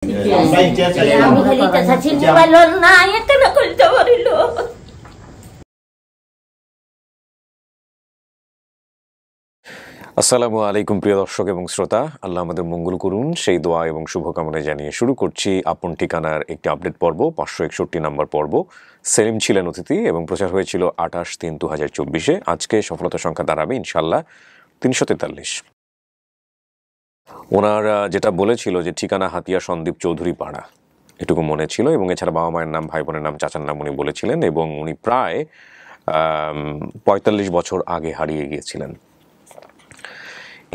আমি খালি চাচ্ছি মোবাইল না একটা না করতে পারিল। আসসালামু আলাইকুম প্রিয় দর্শক এবং শ্রোতা, আল্লাহ আমাদের মঙ্গল করুন সেই দোয়া এবং শুভকামনা জানিয়ে শুরু করছি আপন ঠিকানার একটি আপডেট পর্ব, 561 নম্বর পর্ব। সেলিম ছিলেন অতিথি এবং প্রচার হয়েছিল 28/3/2024। আজকে সফলতা সংখ্যা দাঁড়াবে ইনশাল্লাহ 343। ওনার যেটা বলেছিল যে ঠিকানা হাতিয়া সন্দীপ চৌধুরী পাড়া, এটুকু মনে ছিল এবং এছাড়া বাবা মায়ের নাম, ভাই বোনের নাম, চাচার নাম উনি বলেছিলেন এবং উনি প্রায় 45 বছর আগে হারিয়ে গিয়েছিলেন।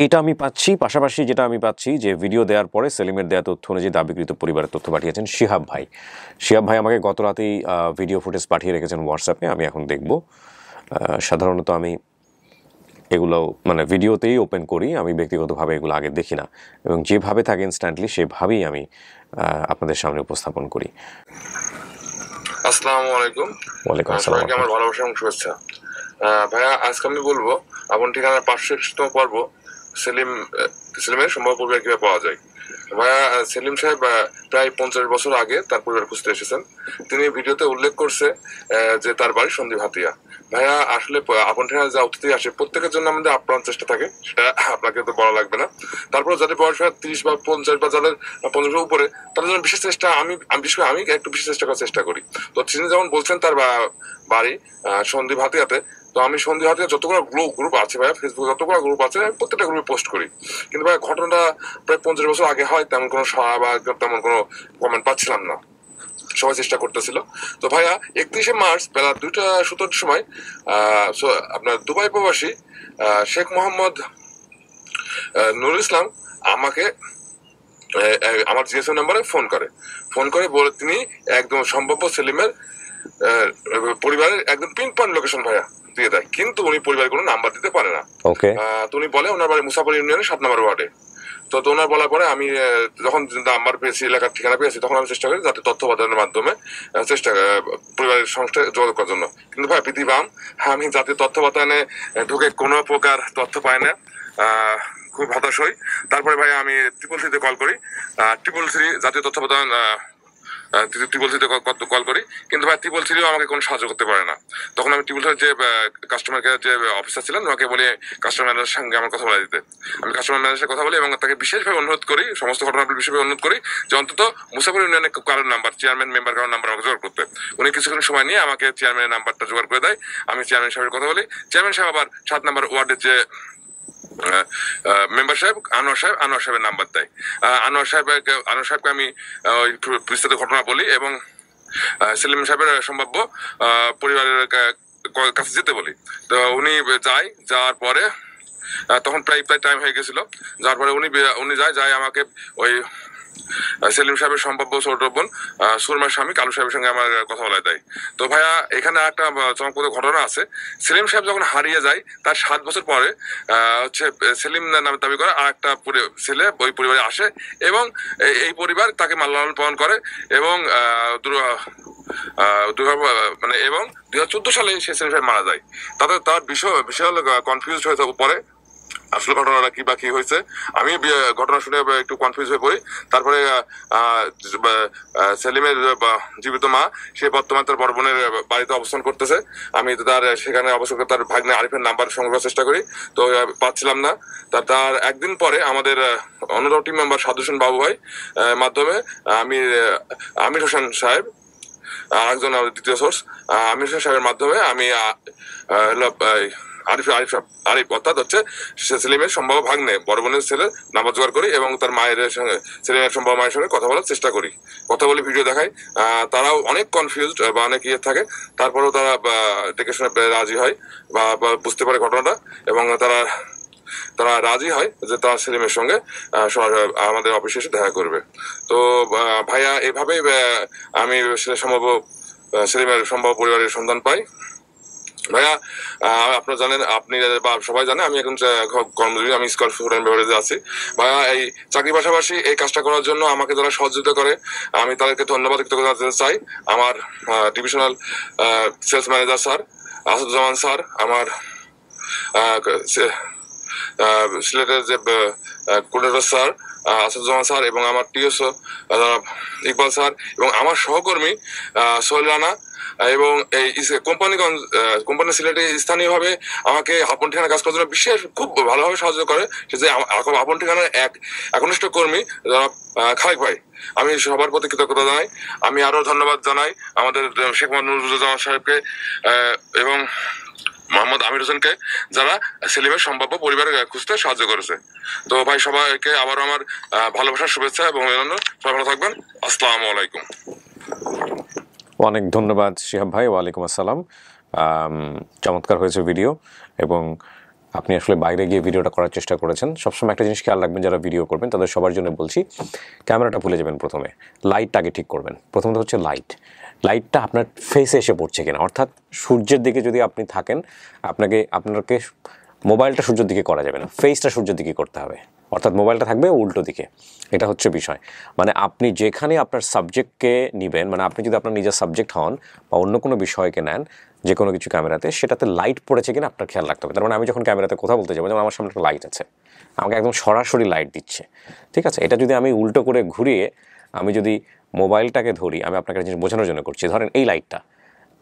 এটা আমি পাচ্ছি। পাশাপাশি যেটা আমি পাচ্ছি যে ভিডিও দেওয়ার পরে সেলিমের দেওয়া তথ্য অনুযায়ী দাবিকৃত পরিবারের তথ্য পাঠিয়েছেন শিহাব ভাই। শিহাব ভাই আমাকে গত রাতেই ভিডিও ফুটেজ পাঠিয়ে রেখেছেন হোয়াটসঅ্যাপে, আমি এখন দেখব। সাধারণত আমি এগুলো ভিডিওতেই ওপেন করি, আমি ব্যক্তিগতভাবে এগুলো আগে দেখি না এবং যেভাবে থাকে ইনস্ট্যান্টলি সেভাবেই আমি আপনাদের সামনে উপস্থাপন করি। আসসালামু আলাইকুম। ওয়ালাইকুম আসসালাম। সবাইকে আমার ভালোবাসা এবং শুভেচ্ছা। ভাইয়া, আজকে আমি বলবো আপন ঠিকানার 561তম পর্ব, সেলিমের সম্ভব পরিবার কিভাবে পাওয়া যায়। ভাইয়া, সেলিম সাহেব প্রায় 50 বছর আগে তার পরিবার খুঁজতে এসেছেন। তিনি ভিডিওতে উল্লেখ করছে যে তার বাড়ি সন্দীপ হাতিয়া। ভাইয়া, আসলে আপন ঠিকানা যা অতিথি আসে প্রত্যেকের জন্য আমাদের আপ্রাণ চেষ্টা থাকে, সেটা আপনাকে তো বলা লাগবে না। তারপর যাদের বয়স হয় 30 বা 50 বা যাদের 50 উপরে, তাদের জন্য বিশেষ চেষ্টা আমি বিশেষ করে আমি একটু বিশেষ চেষ্টা করার চেষ্টা করি। তো তিনি যেমন বলছেন তার বাড়ি সন্দীপ হাতিয়াতে, তো আমি সন্দীপ হাতিয়া যতগুলো গ্রুপ আছে ভাইয়া, ফেসবুকে যতগুলো গ্রুপ আছে আমি প্রত্যেকটা গ্রুপে পোস্ট করি। কিন্তু ভাই ঘটনাটা প্রায় 50 বছর আগে হয়, তেমন কোনো সাড়া বা তেমন কোনো কমেন্ট পাচ্ছিলাম না। সবাই চেষ্টা করতেছিল। তো ভাইয়া 31শে মার্চ বেলা 2:17 সময় আপনার দুবাই প্রবাসী শেখ মোহাম্মদ নুরুল ইসলাম আমাকে আমার জিএসএম নাম্বারে ফোন করে বলে তিনি একদম সম্ভাব্য সেলিমের পরিবারের একদম পিন পয়েন্ট লোকেশন ভাইয়া দিয়ে দেয়, কিন্তু উনি পরিবারের কোনো নাম্বার দিতে পারে না। তো উনি বলে ওনার বাড়ি মুসাফর ইউনিয়নের 7 নম্বর ওয়ার্ডে। তো ওনার বলার পরে আমি যখন নাম্বার পেয়েছি, এলাকার ঠিকানা পেয়েছি, তখন আমি চেষ্টা করি যাতে তথ্য প্রদানের মাধ্যমে পরিবারের সংস্থায় যোগাযোগ করার জন্য। কিন্তু ভাই বিধিবাম, আমি জাতীয় তথ্য বাতায়নে ঢুকে কোনো প্রকার তথ্য পাই না, খুব হতাশ হই। তারপরে ভাই আমি 333 কল করি, 333 জাতীয় তথ্য বাতায়ন 333 কল করি, কিন্তু ভাই 333 আমাকে কোনো সাহায্য করতে পারে না। তখন আমি 333 যে কাস্টমার কেয়ার যে অফিসার ছিলেন ওনাকে বলি কাস্টমার ম্যানেজারের সঙ্গে আমার কথা বলে দিতে। আমি কাস্টমার ম্যানেজারের কথা বলি এবং তাকে বিশেষভাবে অনুরোধ করি, সমস্ত ঘটনাগুলো বিশেষভাবে অনুরোধ করি যে অন্তত মুসাফর ইউনিয়নের কারোর নাম্বার, চেয়ারম্যান মেম্বার কারোর নাম্বার আমাকে জোগাড় করতে। উনি কিছুক্ষণ সময় নিয়ে আমাকে চেয়ারম্যানের নাম্বারটা জোগাড় করে দেয়। আমি চেয়ারম্যান সাহেবের কথা বলি। চেয়ারম্যান সাহেব আবার 7 নম্বর ওয়ার্ডের যে মেম্বার সাহেব আনোয়ার সাহেবের নাম্বার দেয়। আনোয়ার সাহেবকে আমি বিস্তারিত ঘটনা বলি এবং সেলিম সাহেবের সম্ভাব্য পরিবারের কাছে যেতে বলি। তো উনি যাওয়ার পরে তখন প্রায় টাইম হয়ে গেছিল। যাওয়ার পরে উনি যায় আমাকে ওই সেলিম সাহেবের সম্ভাব্য ছোট বোন সুরমার স্বামী কালু সাহেবের সঙ্গে আমার কথা বলা দেয়। তো ভাইয়া, এখানে একটা চমকপ্রদ ঘটনা আছে। সেলিম সাহেব যখন হারিয়ে যায় তার 7 বছর পরে সেলিম নামে দাবি করে আর একটা ছেলে ওই পরিবারে আসে এবং এই পরিবার তাকে লালন পালন করে এবং এবং 2014 সালে সে সেলিম সাহেব মারা যায়। তার বিশাল কনফিউজ হয়ে পরে আসলে ঘটনাটা কি হয়েছে। আমি ঘটনা শুনে একটু কনফিউজ হয়ে পড়ি। তারপরে সেলিমের জীবিত মা, সে বর্তমানে তার বড় বোনের বাড়িতে অবস্থান করতেছে। আমি সেখানে অবস্থান করে তার ভাগ্নে আরিফের নাম্বার সংগ্রহ চেষ্টা করি, তো পাচ্ছিলাম না। তার একদিন পরে আমাদের অন্যতম টিম মেম্বার সাদু হোসেন বাবু ভাই মাধ্যমে আমি আমির হোসেন সাহেব, আরেকজন দ্বিতীয় সোর্স আমির হোসেন সাহেবের মাধ্যমে আমি আরিফ অর্থাৎ হচ্ছে সেলিমের সম্ভাব্য ভাগ্নে বড় বোনের ছেলে নাম্বার জোগাড় করি এবং তার মায়ের সঙ্গে, সেলিমের সম্ভাব্য মায়ের সঙ্গে কথা বলার চেষ্টা করি। কথা বলে ভিডিও দেখাই। তারাও অনেক কনফিউজড বা অনেক থাকে। তারপরেও তারা দেখে শুনে রাজি হয় বা বুঝতে পারে ঘটনাটা এবং তারা রাজি হয় যে তার সেলিমের সঙ্গে আমাদের অফিসে এসে দেখা করবে। তো ভাইয়া, এভাবেই আমি সেলিমের সম্ভাব্য পরিবারের সন্ধান পাই। ভাইয়া, আপনারা জানেন, আপনি বা সবাই জানে আমি এখন কর্মজীবী, আমি স্কল স্টুডেন্ট বেভারেজে আছি। ভাইয়া, এই চাকরির পাশাপাশি এই কাজটা করার জন্য আমাকে যারা সহযোগিতা করে আমি তাদেরকে ধন্যবাদ জানাতে চাই। আমার divisional sales manager sir Asaduzzaman sir, আমার সিলেটের যে কোর্ডিনেটর স্যার আসাদুজ্জামান স্যার এবং আমার টিএসও ইকবাল স্যার এবং আমার সহকর্মী সোহেল রানা এবং এই কোম্পানি সিলেটে স্থানীয়ভাবে আমাকে আপন ঠিকানা কাজ করার জন্য বিশেষ খুব ভালোভাবে সাহায্য করে, সে যে আপন ঠিকানার এক একনিষ্ঠ কর্মী খালেক ভাই, আমি সবার প্রতি কৃতজ্ঞতা জানাই। আমি আরো ধন্যবাদ জানাই আমাদের শেখ মোহাম্মদ নুরুজ্জামান সাহেবকে এবং মোহাম্মদ আমির হোসেনকে, যারা সেলিমের সম্ভাব্য পরিবার খুঁজতে সাহায্য করেছে। তো ভাই সবাইকে আবার আমার ভালোবাসার শুভেচ্ছা এবং অভিনন্দন। সবাই ভালো থাকবেন। আসসালামু আলাইকুম। অনেক ধন্যবাদ শিহাব ভাই। ওয়ালাইকুম আসসালাম। চমৎকার হয়েছে ভিডিও, এবং আপনি আসলে বাইরে গিয়ে ভিডিওটা করার চেষ্টা করেছেন। সবসময় একটা জিনিস খেয়াল রাখবেন, যারা ভিডিও করবেন তাদের সবার জন্য বলছি, ক্যামেরাটা ভুলে যাবেন। প্রথমে লাইটটা আগে ঠিক করবেন। প্রথমত হচ্ছে লাইটটা আপনার ফেসে এসে পড়ছে কিনা, অর্থাৎ সূর্যের দিকে যদি আপনি থাকেন, আপনাকে মোবাইলটা সূর্যের দিকে করা যাবে না, ফেসটা সূর্যের দিকে করতে হবে, অর্থাৎ মোবাইলটা থাকবে উল্টো দিকে। এটা হচ্ছে বিষয়। মানে আপনি যেখানে আপনার সাবজেক্টকে নেবেন, মানে আপনি যদি আপনার নিজের সাবজেক্ট হন বা অন্য কোনো বিষয়কে নেন যে কোনো কিছু ক্যামেরাতে, সেটাতে লাইট পড়েছে কিনা আপনার খেয়াল রাখতে হবে। তার মানে আমি যখন ক্যামেরাতে কথা বলতে যাবো, যেমন আমার সামনে একটা লাইট আছে, আমাকে একদম সরাসরি লাইট দিচ্ছে, ঠিক আছে। এটা যদি আমি উল্টো করে ঘুরিয়ে আমি যদি মোবাইলটাকে ধরি, আমি আপনাকে জিনিস বোঝানোর জন্য করছি, ধরেন এই লাইটটা,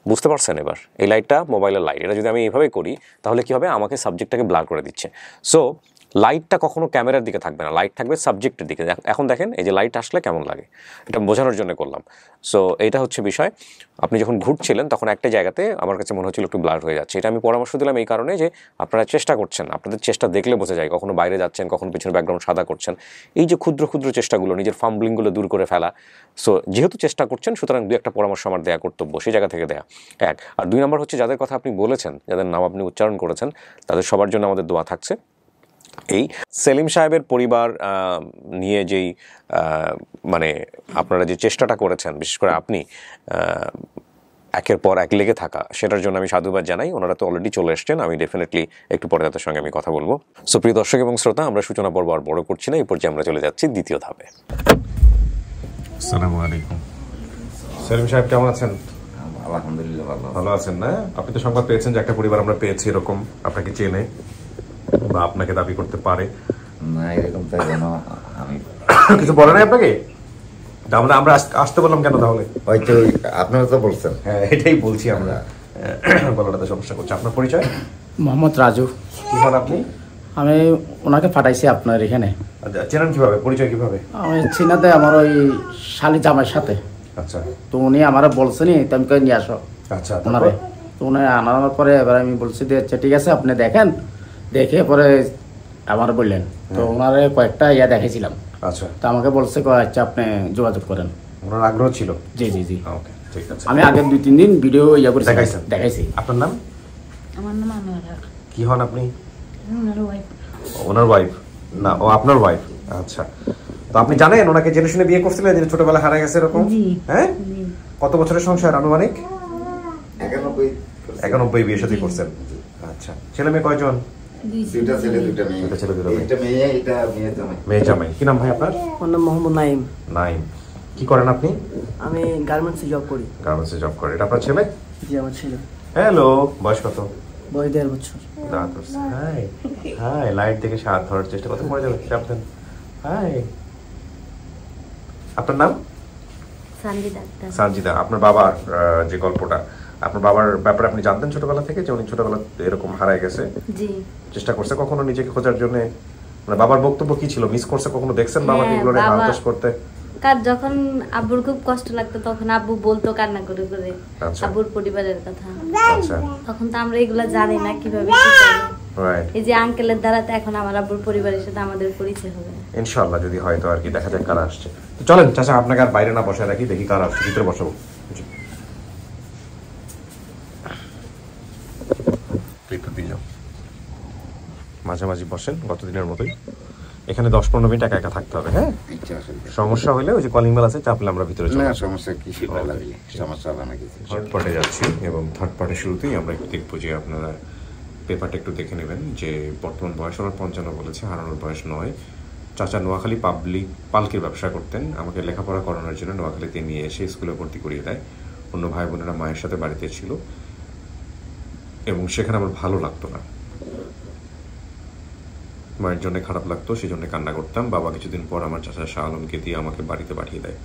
বুঝতে পারছেন এবার, এই লাইটটা মোবাইলের লাইট, এটা যদি আমি এইভাবে করি তাহলে কী হবে, আমাকে সাবজেক্টটাকে ব্লার করে দিচ্ছে। সো লাইটটা কখনো ক্যামেরার দিকে থাকবে না, লাইট থাকবে সাবজেক্টের দিকে। এখন দেখেন এই যে লাইট আসলে কেমন লাগে, এটা বোঝানোর জন্য করলাম। সো এইটা হচ্ছে বিষয়। আপনি যখন ঘুরছিলেন তখন একটা জায়গাতে আমার কাছে মনে হচ্ছিল একটু ব্লার হয়ে যাচ্ছে। এটা আমি পরামর্শ দিলাম এই কারণে যে আপনারা চেষ্টা করছেন, আপনাদের চেষ্টা দেখলে বোঝা যায়, কখনো বাইরে যাচ্ছেন, কখনো পিছনে ব্যাকগ্রাউন্ড সাদা করছেন। এই যে ক্ষুদ্র ক্ষুদ্র চেষ্টাগুলো, নিজের ফাম্বলিংগুলো দূর করে ফেলা। সো যেহেতু চেষ্টা করছেন, সুতরাং দু একটা পরামর্শ আমার দেওয়া কর্তব্য, সেই জায়গা থেকে দেয়া এক। আর 2 নম্বর হচ্ছে, যাদের কথা আপনি বলেছেন, যাদের নাম আপনি উচ্চারণ করেছেন, তাদের সবার জন্য আমাদের দোয়া থাকছে। এই সেলিম সাহেবের পরিবার নিয়ে যেই মানে আপনারা যে চেষ্টাটা করেছেন, বিশেষ করে আপনি একের পর এক লেগে থাকা, সেটার জন্য আমি সাধুবাদ জানাই। ওনারা তো অলরেডি চলে এসছেন, আমি ডেফিনেটলি একটু পরে তাদের সঙ্গে আমি কথা বলবো। সো প্রিয় দর্শক এবং শ্রোতা, আমরা সূচনা পর্ব আর বড় করছি না, এই পর্যায়ে আমরা চলে যাচ্ছি দ্বিতীয় ধাপে। আসসালামু আলাইকুম। সেলিম সাহেব কেমন আছেন? আলহামদুলিল্লাহ ভালো আছেন না? আপনি তো সংবাদ পেয়েছেন যে একটা পরিবার আমরা পেয়েছি, এরকম আপনাকে চেনে বা আপনাকে দাবি করতে পারে না, এরকম তাই যেন আমি কিছু বলে নাই আপনাকে? আমরা আসতে বললাম কেন তাহলে? হয়তো আপনারা তো বলছেন। হ্যাঁ, এটাই বলছি আমরা, বলাটা সমস্যা করছে। আপনার পরিচয়? মোহাম্মদ রাজু। কি হন আপনি? আমি ওনাকে পাঠাইছি আপনার এখানে। চেনেন কিভাবে, পরিচয় কিভাবে? আমি চিনাতে আমার ওই শালি জামাইয়ের সাথে। আচ্ছা। তো উনি আমার বলছেনি, তো আমি নিয়ে আসো। আচ্ছা। ওনারে তো উনি আনার পরে এবার আমি বলছি যে আচ্ছা ঠিক আছে, আপনি দেখেন, দেখে পরে আমার বললেন। তো ওনারে কয়েকটা দেখেছিলাম। আচ্ছা। তো আমাকে বলছে আচ্ছা আপনি যোগাযোগ করেন। ওনার আগ্রহ ছিল? জি জি জি। ওকে, ঠিক আছে। আমি আগে 2-3 দিন ভিডিও করে দেখাইছি। আপনার নাম? আমার নাম আনোয়ারা। কি হন আপনি? ওনার ওয়াইফ। ওনার ওয়াইফ না, ও আপনার ওয়াইফ। আচ্ছা। তো আপনি জানেন ওনাকে জেনে শুনে বিয়ে করছিলেন, যে ছোটবেলা হারা গেছে এরকম? হ্যাঁ। কত বছরের সংসার আনুমানিক? 91 বিয়ে শাদী করছেন। আচ্ছা। ছেলে মেয়ে কয়জন? 2টা ছেলে 2টা মেয়ে। দুটো ছেলে, দুটো মেয়ে। একটা মেয়ে, এটা মেয়ে জামাই। মেয়ে জামাই। কি নাম ভাই আপনার? আমার নাম মোহাম্মদ নাইম। নাইম। কি করেন আপনি? আমি গার্মেন্টসে জব করি। গার্মেন্টসে জব করেন। এটা আপনার ছেলে? জি, আমার ছেলে। হ্যালো, বয়স কত? বয়স 1.5 বছর। হাই হাই, লাইট দেখে হাত ধরার চেষ্টা করতে পড়ে যাবে, সাবধান। হাই, আপনার নাম? সানজিদা। আপনার বাবার যে গল্পটা, আপনার বাবার ব্যাপারে আপনি জানতেন ছোটবেলা থেকে, যে উনি ছোটবেলা এরকম হারায় গেছে? জি। চেষ্টা করছে কখনো নিজেকে খোঁজার জন্য? মানে বাবার বক্তব্য কি ছিল? মিস করছে কখনো? দেখছেন বাবাকে এগুলো নিয়ে হালতাস করতে? যখন আব্বুর খুব কষ্ট লাগতো তখন আব্বু বলতো কান্না করে করে আব্বুর পরিবারের কথা। আচ্ছা। তখন তো আমরা এগুলা জানি না কিভাবে কি করব। এই যে আঙ্কেলের দ্বারাতে এখন আমার আব্বুর পরিবারের সাথে আমাদের পরিচয় হবে। ইনশাআল্লাহ যদি হয় তো আর কি, দেখা যাক কারা আসছে। তো চলেন চাচা, আপনাকে আর বাইরে না বসায় রাখি, দেখি কারা আসছে। ভিতরে বসাবো। মাঝামাঝি বসেন, গতদিনের মতোই। এখানে 10-15 মিনিট একা একা থাকতে হবে। হ্যাঁ, সমস্যা হইলে ওই যে কলিং বেল আছে, চাপলে আমরা ভিতরে চলে না, সমস্যা কি লাগলে সমস্যা হবে না কিছু। থার্ড পার্টে যাচ্ছি, এবং থার্ড পার্টের শুরুতেই আমরা একটু দেখবো যে আপনারা পেপারটা একটু দেখে নেবেন যে বর্তমান বয়স ওনার 55 বলেছে, হারানোর বয়স 9। চাচা নোয়াখালী পালকির ব্যবসা করতেন। আমাকে লেখাপড়া করানোর জন্য নোয়াখালীতে নিয়ে এসে স্কুলে ভর্তি করিয়ে দেয়। অন্য ভাই বোনেরা মায়ের সাথে বাড়িতে ছিল, এবং সেখানে আমার ভালো লাগতো না। মায়ের জন্য খারাপ লাগতো, সেই জন্য কান্না করতাম। বাবা কিছুদিন পর আমার চাচা শাহ আলমকে দিয়ে আমাকে বাড়িতে পাঠিয়ে দেয়।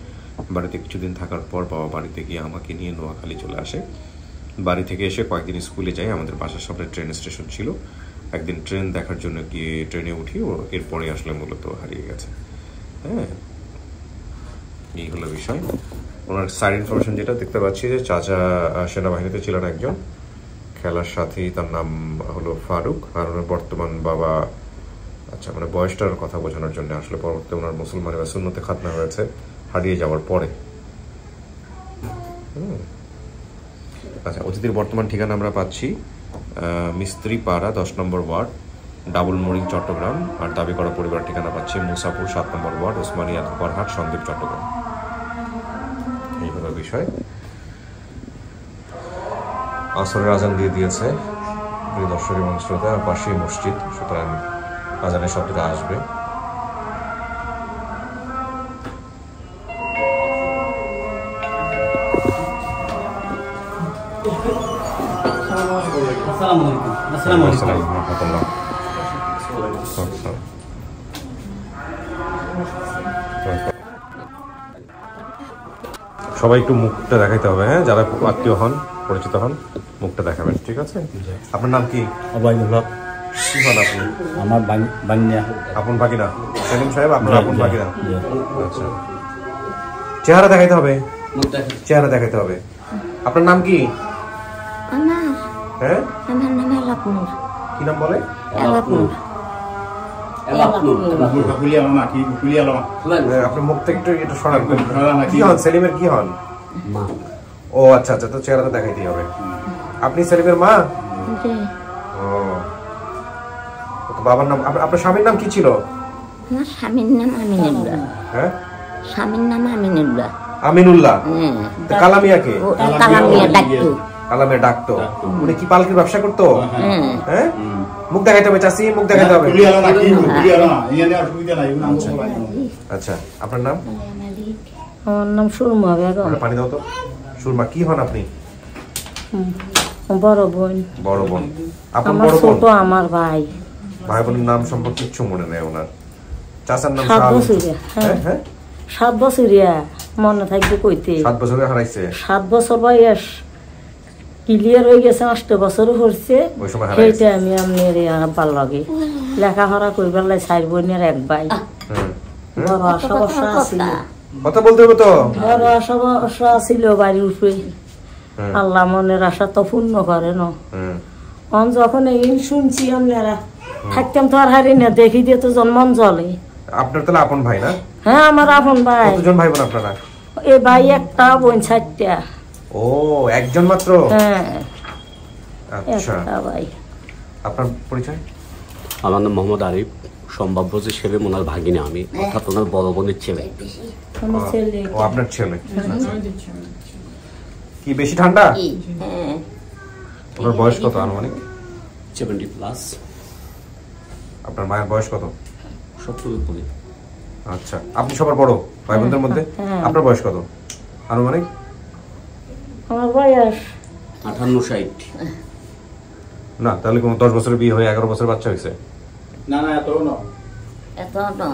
বাড়িতে কিছুদিন থাকার পর বাবা বাড়িতে গিয়ে আমাকে নিয়ে নোয়াখালী চলে আসে। বাড়ি থেকে এসে কয়েকদিন স্কুলে যাই। আমাদের বাসার সামনে ট্রেন স্টেশন ছিল। একদিন ট্রেন দেখার জন্য গিয়ে ট্রেনে উঠি, এরপরে আসলে মূলত হারিয়ে গেছে। হ্যাঁ, এই হলো বিষয়। ওনার সাইড ইনফরমেশন যেটা দেখতে পাচ্ছি যে চাচা সেনাবাহিনীতে ছিলেন একজন, খেলার সাথেই তার নাম হলো ফারুক। আর ওনার বর্তমান বাবা, আচ্ছা মানে বয়সটার কথা বোঝানোর জন্য আসলে পরবর্তীতে ওনার মুসলমান বা সুন্নতে খাতনা হয়েছে হারিয়ে যাওয়ার পরে। আচ্ছা, অতিথির বর্তমান ঠিকানা আমরা পাচ্ছি মিস্ত্রি পাড়া 10 নম্বর ওয়ার্ড, ডাবল মোরিং, চট্টগ্রাম। আর দাবি করা পরিবার ঠিকানা পাচ্ছি মুসাপুর 7 নম্বর ওয়ার্ড, ওসমানিয়া ধোপারহাট, সন্দ্বীপ, চট্টগ্রাম। এই হলো বিষয়। আসরের আজান দিয়ে দিয়েছে প্রিয় দর্শক এবং শ্রোতা, পাশেই মসজিদ, সুতরাং আজানের শব্দটা আসবে। সবাই একটু মুখটা দেখাইতে হবে, হ্যাঁ, যারা আত্মীয় হন, পরিচিত হন, মুখটা দেখাবেন, ঠিক আছে? আপনার নাম কি? অবায়দুল্লাহ। কি হন আপনি? আমার বান্যা। আপন ভাগিনা সেলিম সাহেব, আপনার আপন ভাগিনা? আচ্ছা, চেহারা দেখাইতে হবে, চেহারা দেখাইতে হবে। আপনার নাম কি? হ্যাঁ, আমার নাম এলাপনুর। কি নাম বলে? এলাপনুর। আপনার মুখ থেকে একটু সরান। কি হন সেলিমের? কি হন? ও আচ্ছা আচ্ছা, তো চেহারাটা দেখাইতেই হবে। আপনি সেলিমের মা? ও, বাবার নাম, আপনার স্বামীর নাম কি ছিল? আমার স্বামীর নাম আমিনুল্লাহ। হ্যাঁ, স্বামীর নাম আমিনুল্লাহ। আমিনুল্লাহ। কালামিয়া কে? কালামিয়া ডাকতো। কালামিয়া ডাকতো। উনি কি পালকির ব্যবসা করতো? হ্যাঁ, মুখ দেখাইতে হবে চাচি, মুখ দেখাইতে হবে। আচ্ছা, আপনার নাম? আমার নাম সুরমা বেগম। পানি দাও তো। সুরমা, কি হন আপনি? বড় বোন। বড় বোন। আপনার আমার বড় বোন? ছোট আমার ভাই। ভাই বোনের নাম সম্পর্কে কিচ্ছু মনে নেই ওনার। চাচার নাম? 7 বছরিয়া। হ্যাঁ, 7 বছরিয়া। মনে থাকবে কইতে। 7 বছরে হারাইছে। 7 বছর বয়স ক্লিয়ার হয়ে গেছে, 8 বছরও হচ্ছে। সেইটা আমি আপনার আব্বার লগে লেখাপড়া করবার লাই 4 বোনের 1 ভাই। বড় আশা বর্ষা ছিল। কথা বলতে হবে তো। বড় আশা বর্ষা ছিল বাড়ির উপরে। আল্লাহ মনের আশা তো পূর্ণ করে না। যখন এই শুনছি আপনারা থাকতাম তো আর হারি না, দেখি দিয়ে তো জন্মন জলে। আপনার তাহলে আপন ভাই না? হ্যাঁ, আমার আপন ভাই। কতজন ভাই বোন আপনারা? এই ভাই একটা, বোন 4টা। ও, একজন মাত্র? হ্যাঁ, আচ্ছা। একটা ভাই। আপনার পরিচয়? আমার নাম মোহাম্মদ আরিফ। সম্ভাব্য যে সেলিম ওনার ভাগিনা আমি, অর্থাৎ ওনার বড় বোনের ছেলে। আমার ছেলে। ও, আপনার ছেলে। কি বেশি ঠান্ডা? হ্যাঁ। ওনার বয়স কত আনুমানিক? 70+। আপনার মায়ের বয়স কত? 70 উপরে। আচ্ছা, আপনি সবার বড় ভাই বোনদের মধ্যে? আপনার বয়স কত আনুমানিক? আমার বয়স 58-60। না, তাহলে কোন 10 বছরের বিয়ে হয়ে 11 বছরের বাচ্চা হয়েছে? না না, এত না। এত না।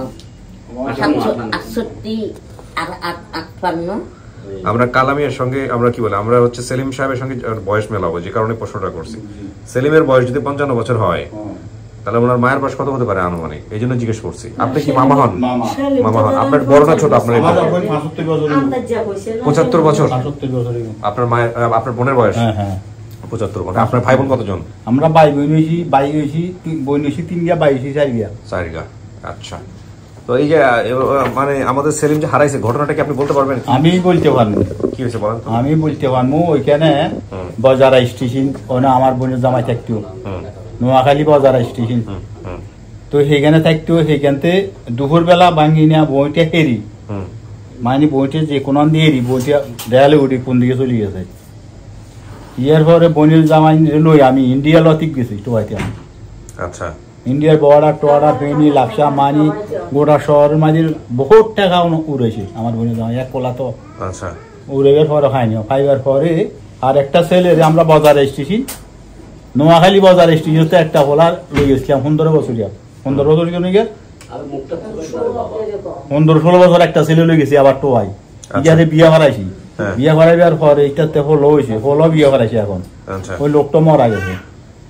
68 আর 58। আমরা কালামিয়ার সঙ্গে আমরা কি বলে, আমরা হচ্ছে সেলিম সাহেবের সঙ্গে বয়স মেলাবো, যে কারণে প্রশ্নটা করছি। সেলিমের বয়স যদি 55 বছর হয়, তাহলে ওনার মায়ের বয়স কত হতে পারে আনুমানিক? এই জন্য জিজ্ঞেস করছি। আপনি কি মামা হন? মামা হন। আপনার বড় না ছোট? আপনার 75 বছর। আপনার মায়ের, আপনার বোনের বয়স 75 বছর। আপনার ভাই বোন কতজন? আমরা ভাই বোন হয়েছি, বোন হয়েছি 3 গা, ভাই হয়েছি 4 গা। 4 গা। আচ্ছা, তো এই যে মানে আমাদের সেলিম যে হারাইছে, ঘটনাটা কি আপনি বলতে পারবেন? আমি বলতে পারবো। কি হয়েছে বলেন তো। আমি বলতে পারবো, ওইখানে বাজার স্টেশন, ওনা আমার বোনের জামাই থাকতো, নোয়াখালী বাজার স্টেশন। তো সেখানে থাকতো, সেখানতে দুপুর বেলা ভাঙি না বইটা হেরি, মানে বইটা যে কোনো হেরি, বইটা দেয়ালে উঠে কোন দিকে চলে গেছে। ইয়ার পরে বোনের জামাই লই আমি ইন্ডিয়া লতিক গেছি টোয়াইতে। আমি আচ্ছা, ইন্ডিয়ার বর্ডার টোয়ারা ফেনি লাপসা মানি গোটা শহরের মাঝে বহুত টাকা উড়েছে আমার বোনের জামাই। 1 কোলা তো। আচ্ছা, উড়েবার পরে খাইনি, খাইবার পরে আর একটা ছেলে আমরা বাজার স্টেশন, নোয়াখালী বাজার স্টেশন একটা হোলা লই গেছিলাম 15 বছরিয়া। 15 বছর জন্য গিয়ে 15-16 বছর একটা ছেলে লই গেছি আবার টোয়াই ইয়াতে বিয়া করাইছি বিয়া করাইবার পরে এইটাতে হলো হইছে হলো বিয়া করাইছি এখন ওই লোকটা মারা গেছে।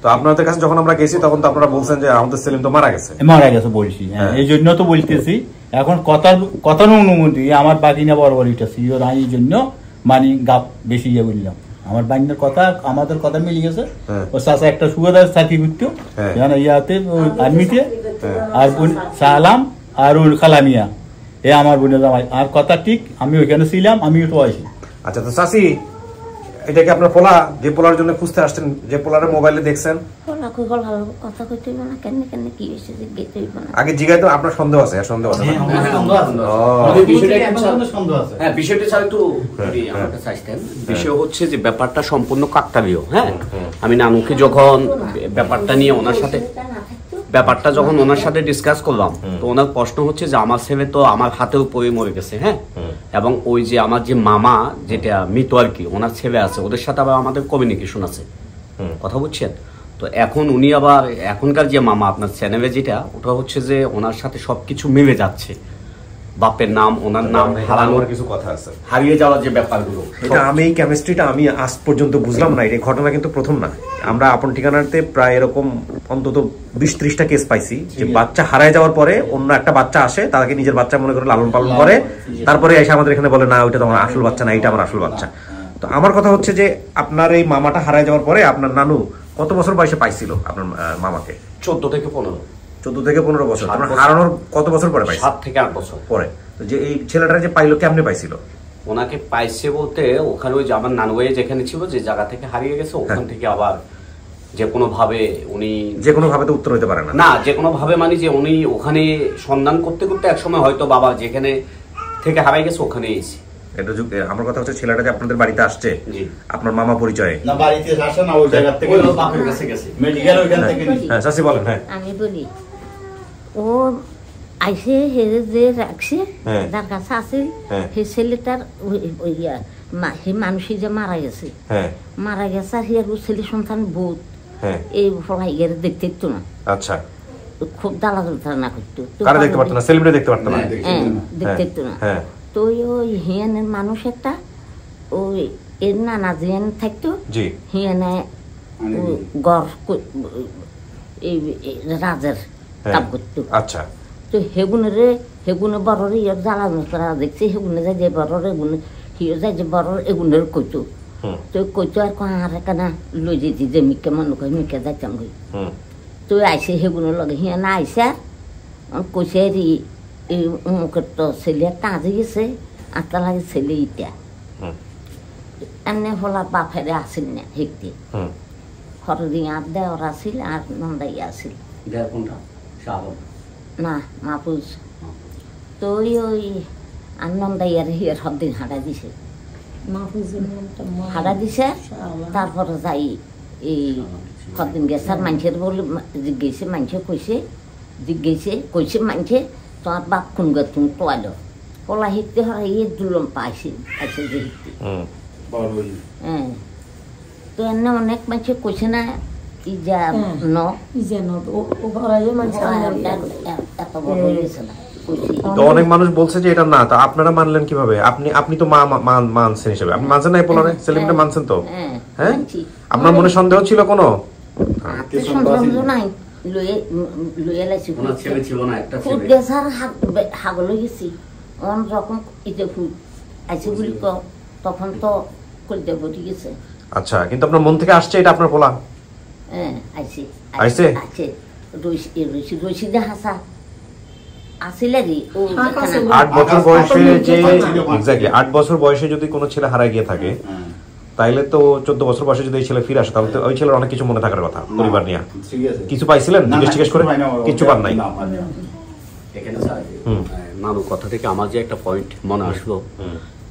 তো আপনাদের কাছে যখন আমরা গেছি তখন তো আপনারা বলছেন যে আমাদের সেলিম তো মারা গেছে বলছি। এই জন্য তো বলতেছি এখন কথা অনুমতি আমার বাগিনা বড়বড়িটা ছিল এই জন্য মানে গাপ বেশি ইয়ে বললাম আমার বাগিনার কথা আমাদের কথা মিলে গেছে। ও চাচা একটা সুগার সাথী করতো ইয়াতে আর্মিতে আর সালাম আর খালামিয়া এ আমার বোনের জামাই আর কথা ঠিক আমি ওইখানে ছিলাম আমিও তো আইছি। আচ্ছা তো চাচি এটা কি আপনার পোলা যে পোলার জন্য খুঁজতে আসছেন যে পোলারে মোবাইলে দেখছেন আগে জিগাই তো আপনার সন্দেহ আছে বিষয়টা স্যার একটু আমাকে চাইতেন বিষয় হচ্ছে যে ব্যাপারটা সম্পূর্ণ কাকতালীয়। হ্যাঁ আমি নানুকে যখন ব্যাপারটা নিয়ে ব্যাপারটা যখন ওনার সাথে ডিসকাস করলাম তো ওনার প্রশ্ন হচ্ছে যে আমার ছেলে তো আমার হাতের উপরে মরে গেছে। হ্যাঁ এবং ওই যে আমার যে মামা যেটা মৃত আর কি ওনার ছেলে আছে ওদের সাথে আবার আমাদের কমিউনিকেশন আছে কথা বুঝছেন। তো এখন উনি আবার এখনকার যে মামা আপনার চ্যানেলে যেটা ওটা হচ্ছে যে ওনার সাথে সবকিছু মিলে যাচ্ছে বাপের নাম ওনার নাম হারানোর কিছু কথা আছে হারিয়ে যাওয়ার যে ব্যাপারগুলো এটা আমি এই কেমিস্ট্রিটা আমি আজ পর্যন্ত বুঝলাম না। এই ঘটনা কিন্তু প্রথম না আমরা আপন ঠিকানাতে প্রায় এরকম অন্তত 20-30টা কেস পাইছি যে বাচ্চা হারায় যাওয়ার পরে অন্য একটা বাচ্চা আসে তাকে নিজের বাচ্চা মনে করে লালন পালন করে তারপরে এসে আমাদের এখানে বলে না ওইটা তো আমার আসল বাচ্চা না এটা আমার আসল বাচ্চা। তো আমার কথা হচ্ছে যে আপনার এই মামাটা হারায় যাওয়ার পরে আপনার নানু কত বছর বয়সে পাইছিল আপনার মামাকে? 14 থেকে 15 বছর। আপনার হারানোর কত বছর পরে পাইছে? 7 থেকে 8 বছর পরে। তো যে এই ছেলেটা যে পাইলো কেমনে পাইছিল? ওনাকে পাইছে বলতে ওখানে ওই যে আমার নানু যেখানে ছিল যে জায়গা থেকে হারিয়ে গেছে ওখান থেকে আবার যে কোনো ভাবে উনি যে কোনো ভাবে তো উত্তর হতে পারে না যে কোনো ভাবে মানে যে উনি ওখানে সন্ধান করতে করতে একসময় হয়তো বাবা যেখানে থেকে হারিয়ে গেছে ওখানে এসে এটা আমার কথা হচ্ছে ছেলেটা যে আপনাদের বাড়িতে আসছে আপনার মামা পরিচয়ে না বাড়িতে আসে না ওই জায়গা থেকে বাপের কাছে গেছে মেডিকেল ওইখান থেকে। হ্যাঁ চাচি বলেন। হ্যাঁ আমি বলি ও আইসে হেরে যে রাখছে যার কাছে আসিল সে ছেলেটার হে মানুষই যে মারা গেছে আর হিয়ার ছেলে সন্তান বহুত এই ফলাইয়ের দেখতে তো না। আচ্ছা খুব দালা যন্ত্রণা করতো দেখতে পারতো না সেলিব্রে দেখতে পারতো না দেখতে না। তো ওই হিয়ানের মানুষ একটা ওই এর নানা জিয়ান থাকতো হিয়ানে গড় এই রাজার কাম করতো। আচ্ছা তো হেগুনে বড়র ইয়ার জ্বালা যন্ত্রণা দেখছে হেগুনে যায় যে বড়র এগুনে হিয়ে যায় যে বড়র এগুনের কইতো তো কইতো আর আর কেনা লই যেতি যে মিকে মানুষ মিকে যাইতাম গই তো আইসে হেগুনের লগে হিয়া না আইসা কইছে রে এই মুখের তো ছেলে কাজে গেছে আটটা লাগে ছেলে ইটা এমনি হলা বাপেরে আসিল না হেকতে হরদিয়া দেওয়ার আসিল আর নন্দাই আসিল না মাপুজ তো ওই আর নন্দাইয়ার হিয়ার হরদিন হাঁটা দিছে তারপরে যাই এই হরদিন গেছে আর মানুষের বলে জিজ্ঞেসে মানুষে কইছে মানুষে তোমার বাপ কোন গে তুমি তোয়ালো পলা হিকতে হরা ইয়ে দুলম পাইছে আইসে যে হিকতে হ্যাঁ তো এনে অনেক মানুষে কইছে না ইজা ন এত বড় হয়েছে না। তো অনেক মানুষ বলছে যে এটা না তা আপনারা মানলেন কিভাবে? আপনি তো মানছেন হিসেবে আপনি মানছেন না পোলারে সেলিমটা মানছেন তো? হ্যাঁ আপনার মনে সন্দেহ ছিল কোনো? নাই লয়ে লাইছি ছেলে ছিল না একটা ফুট গেছার হাগল গেছি অন রকম ইতে ফুট আইছে বলি তখন তো কইতে পড়ে গেছে। আচ্ছা কিন্তু আপনার মন থেকে আসছে এটা আপনার পোলা? হ্যাঁ আইছে আইছে রইছি দে হাসা আসিলে রে ও 8 বছর বয়সে যে এক্স্যাক্টলি 8 বছর বয়সে যদি কোনো ছেলে হারায় গিয়ে থাকে তাইলে তো 14 বছর বয়সে যদি এই ছেলে ফিরে আসে তাহলে তো ওই ছেলের অনেক কিছু মনে থাকার কথা পরিবার নিয়ে। কিছু পাইছিলেন জিজ্ঞেস করে? কিছু পান নাই? এখানে নানু কথা থেকে আমার যে একটা পয়েন্ট মনে আসলো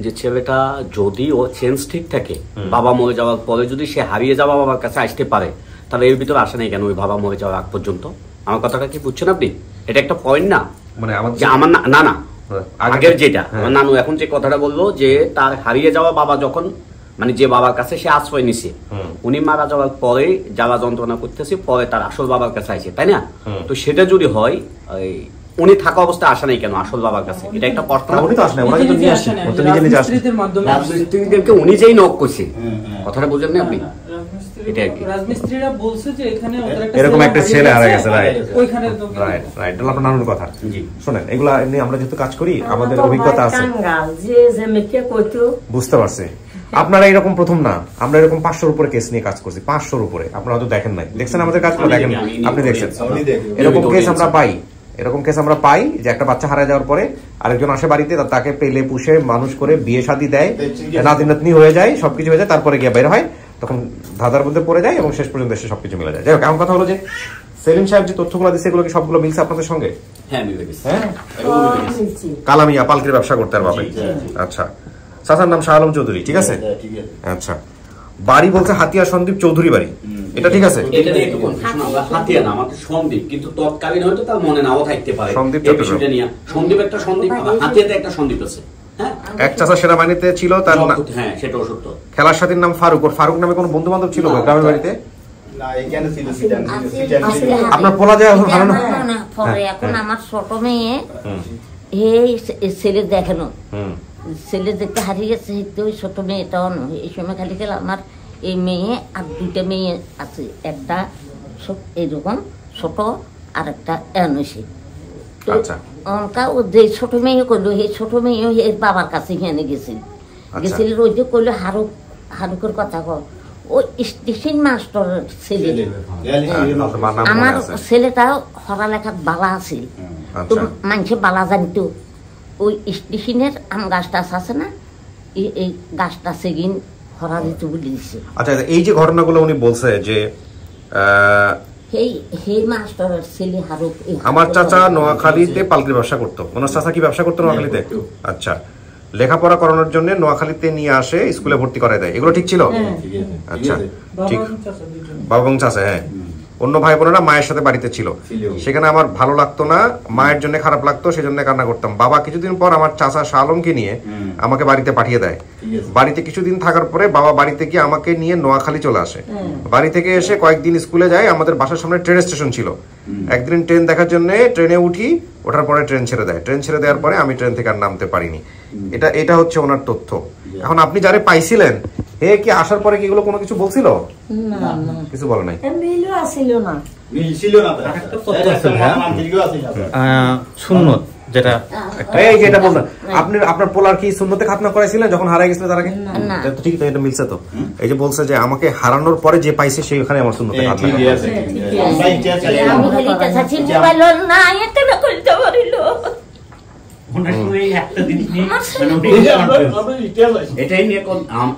যে ছেলেটা যদি ও চেঞ্জ ঠিক থাকে বাবা মরে যাওয়ার পরে যদি সে হারিয়ে যাওয়া বাবার কাছে আসতে পারে তাহলে এর ভিতরে আসে নাই কেন ওই বাবা মরে যাওয়ার আগ পর্যন্ত? আমার কথাটা কি বুঝছেন আপনি? এটা একটা পয়েন্ট না মানে আমার না আগের যেটা আমার নানু এখন যে কথাটা বললো যে তার হারিয়ে যাওয়া বাবা যখন মানে যে বাবার কাছে সে আশ্রয় নিছে, উনি মারা যাওয়ার পরে জ্বালা যন্ত্রণা করতেছে, পরে তার আসল বাবার কাছে আইছে, তাই না? তো সেটা যদি হয়, উনি থাকা অবস্থায় আসে নাই কেন আসল বাবার কাছে? এটা একটা প্রশ্ন। রাজমিস্ত্রিদেরকে উনি যেই নক করছে, কথাটা বুঝলেন না আপনি? রাজমিস্ত্রিরা বলছে যে এখানে এরকম একটা ছেলে হারা গেছে, ওইখানে রাইট রাইট, এটা আপনার নানুর কথা। শুনেন, এগুলা এমনি আমরা যেহেতু কাজ করি আমাদের অভিজ্ঞতা আছে, বুঝতে পারছি। আপনারা এরকম প্রথম না, আমরা এরকম 500-র উপরে কেস নিয়ে কাজ করছি, 500-র উপরে। আপনারা হয়তো দেখেন নাই, দেখছেন আমাদের কাজগুলো? দেখেন, আপনি দেখছেন। এরকম কেস আমরা পাই, এরকম কেস আমরা পাই যে একটা বাচ্চা হারা যাওয়ার পরে আরেকজন আসে বাড়িতে, তাকে পেলে পুষে মানুষ করে বিয়ে শাদী দেয়, নাতি নাতনি হয়ে যায়, সবকিছু হয়ে যায়, তারপরে গিয়ে বের হয়, তখন ধাঁধার মধ্যে পড়ে যায় এবং শেষ পর্যন্ত এসে সবকিছু মিলে যায়। যাই হোক, এমন কথা হলো যে সেলিম সাহেব যে তথ্যগুলো দিচ্ছে এগুলো কি সবগুলো মিলছে আপনাদের সঙ্গে? হ্যাঁ, মিলে গেছে। কালামিয়া পালকির ব্যবসা করতে আর বাবা। আচ্ছা, চাচার নাম শাহ আলম চৌধুরী, ঠিক আছে? আচ্ছা, বাড়ি বলছে হাতিয়া সন্দীপ চৌধুরী বাড়ি, এটা ঠিক আছে? এটা নিয়ে একটু কনফিউশন, আমরা হাতিয়া না, আমাদের সন্দীপ, কিন্তু তৎকালীন হয়তো তার মনে নাও থাকতে পারে সন্দীপ। এটা নিয়ে সন্দীপ একটা সন্দীপ, হাতিয়াতে একটা সন্দীপ আছে। হ্যাঁ, এক চাচা সেনাবাহিনীতে ছিল, তার নাম, হ্যাঁ সেটাও সত্য। খেলার সাথীর নাম ফারুক। ওর ফারুক নামে কোনো বন্ধু বান্ধব ছিল গ্রামের বাড়িতে? আপনার পোলা যায় এখন আমার ছোট মেয়ে এই ছেলে দেখানো, ছেলে দেখতে হারিয়ে গেছে, ওই ছোট মেয়েটাও নয়। এই সময় খালি গেলে আমার এই মেয়ে আর 2টা মেয়ে আছে, একটা সব এইরকম ছোট আর একটা এনসি। অনকা ও যে ছোট মেয়ে করলো, এই ছোট মেয়ে এর বাবার কাছে এনে গেছিল, গেছিল ওই যে করলো হারুকের কথা কর, ও স্টেশন মাস্টার ছেলে। আমার ছেলেটাও পড়ালেখা বালা আছে, তো মানুষে বালা জানতো। ওই স্টেশনের আম গাছটা আছে না, এই গাছটা সেদিন হরা দিত বলে দিচ্ছে। আচ্ছা, এই যে ঘটনাগুলো উনি বলছে যে আমার চাচা নোয়াখালীতে পালকির ব্যবসা করতো। ওনার চাচা কি ব্যবসা করতো নোয়াখালীতে? আচ্ছা, লেখাপড়া করানোর জন্য নোয়াখালীতে নিয়ে আসে, স্কুলে ভর্তি করায় দেয়, এগুলো ঠিক ছিল? আচ্ছা, ঠিক। বাবা এবং চাচা, হ্যাঁ। অন্য ভাই বোনেরা মায়ের সাথে বাড়িতে ছিল, সেখানে আমার ভালো লাগতো না, মায়ের জন্য খারাপ লাগতো, সেজন্য কান্না করতাম। বাবা কিছুদিন পর আমার চাচা শাহ আলমকে নিয়ে আমাকে বাড়িতে পাঠিয়ে দেয়। বাড়িতে কিছুদিন থাকার পরে বাবা বাড়িতে গিয়ে আমাকে নিয়ে নোয়াখালী চলে আসে। বাড়ি থেকে এসে কয়েকদিন স্কুলে যায়। আমাদের বাসার সামনে ট্রেন স্টেশন ছিল। একদিন ট্রেন দেখার জন্য ট্রেনে উঠি, ওঠার পরে ট্রেন ছেড়ে দেয়। ট্রেন ছেড়ে দেওয়ার পরে আমি ট্রেন থেকে আর নামতে পারিনি। এটা হচ্ছে ওনার তথ্য। এখন আপনি যারে পাইছিলেন, হে কি আসার পরে কি এগুলো কোনো কিছু বলছিল? না, কিছু বলে নাই। মিলও আসিল না, মিলছিল না। একটা তথ্য আছে সুন্নত, যেটা এই যে এটা বললেন আপনি, আপনার পোলার কি সুন্নতে খাতনা করাইছিলেন যখন হারাই গেছিল তার আগে? তো ঠিক তো, এটা মিলছে তো। এই যে বলছে যে আমাকে হারানোর পরে যে পাইছে সেই ওখানে আমার সুন্নতে খাতনা করেছে। আমি খালি চাচ্ছি মোবাইল না এটা না করতে পারিল। এটাই নিয়ে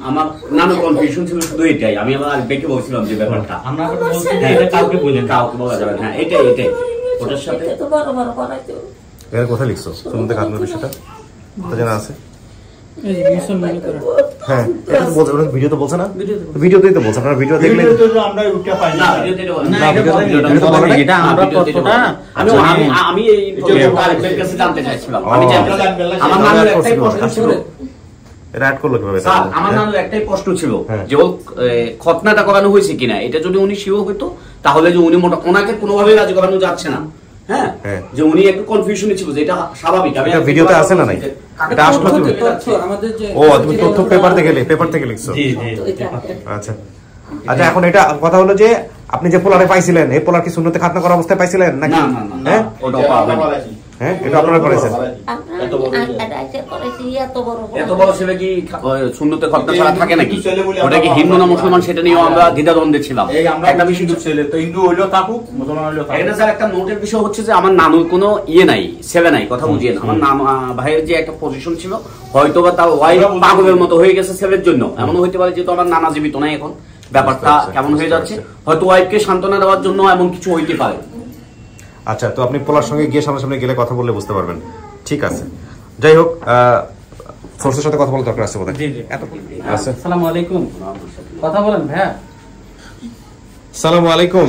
আমার নানা কনফিউশন ছিল, শুধু এটাই। আমি আমার আরেককে বলছিলাম যে ব্যাপারটা কাউকে বলা যাবে না। এটাই ওটার সাথে এর কথা লিখছো সুন্নতে খাতনার বিষয়টা তো জানা আছে? হ্যাঁ, এটা তো বলছে, ভিডিও তো বলছে না? ভিডিওতেই তো বলছে। আপনারা ভিডিও দেখলে আমরা উঠতে পাই না। আমি এই আরেকজনের কাছে জানতে চাইছিলাম। আমি আমার নামের একটাই প্রশ্ন ছিল, এটা অ্যাড করলো কিভাবে? আমার নামের একটাই প্রশ্ন ছিল যে ওর খতনাটা করানো হয়েছে কিনা। এটা যদি উনি শিওর হইতো তাহলে যে উনি ওনাকে কোনোভাবে রাজি করানো যাচ্ছে না, হ্যাঁ, যে উনি একটু কনফিউশনে ছিল, যে এটা স্বাভাবিক। আমি ভিডিওতে আছে না নাই? এটা আসলো কি? ও তুমি তথ্য পেপার থেকে লিখছো? আচ্ছা আচ্ছা, এখন এটা কথা হলো যে আপনি যে পোলারে পাইছিলেন, এই পোলার কি সুন্নতে খাতনা করা অবস্থায় পাইছিলেন নাকি? হ্যাঁ, হ্যাঁ, এটা আপনারা করেছেন। এত বড় ছেলে কি সুন্নতে খাতনা ছাড়া থাকে নাকি? ওটা কি হিন্দু না মুসলমান সেটা নিয়েও আমরা দ্বিধাদ্বন্দ্বে ছিলাম। একটা বিষয় ছেলে তো হিন্দু হইলেও থাকুক, মুসলমান হইলেও থাকুক। এটা স্যার একটা নোটের বিষয় হচ্ছে যে আমার নানুর কোনো নাই, ছেলে নাই, কথা বুঝিয়েন। আমার ভাইয়ের যে একটা পজিশন ছিল, হয়তো বা তার ওয়াইফ পাগলের মতো হয়ে গেছে ছেলের জন্য। এমনও হইতে পারে যেহেতু আমার নানা জীবিত নাই এখন, ব্যাপারটা কেমন হয়ে যাচ্ছে, হয়তো ওয়াইফকে সান্ত্বনা দেওয়ার জন্য এমন কিছু হইতে পারে। আচ্ছা, তো আপনি পোলার সঙ্গে গিয়ে সামনাসামনি গেলে কথা বললে বুঝতে পারবেন। ঠিক আছে, যাই হোক, ফোর্সের সাথে কথা বলার দরকার আছে বোধহয়। আসসালামু আলাইকুম, কথা বলেন ভাইয়া। আসসালামু আলাইকুম।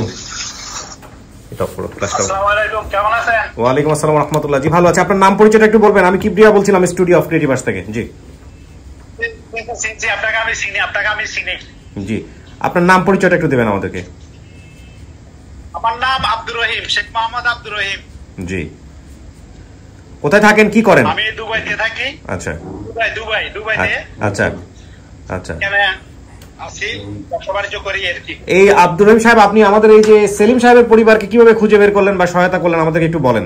ওয়ালাইকুম আসসালাম রাহমাতুল্লাহ। জি ভালো আছে। আপনার নাম পরিচয়টা একটু বলবেন? আমি কিবরিয়া বলছিলাম, স্টুডিও অফ ক্রিয়েটিভ আর্টস থেকে। জি আপনাকে আমি চিনি। জি, আপনার নাম পরিচয়টা একটু দেবেন আমাদেরকে। আমার নাম আব্দুর রহিম, শেখ মোহাম্মদ আব্দুর রহিম। জি, কোথায় থাকেন, কি করেন? আমি দুবাইতে থাকি। আচ্ছা, দুবাইতে। আচ্ছা আচ্ছা, আছি, ব্যবসা বাণিজ্য করি আর কি। এই আব্দুর রহিম সাহেব, আপনি আমাদের এই যে সেলিম সাহেবের পরিবারকে কিভাবে খুঁজে বের করলেন বা সহায়তা করলেন আমাদেরকে একটু বলেন।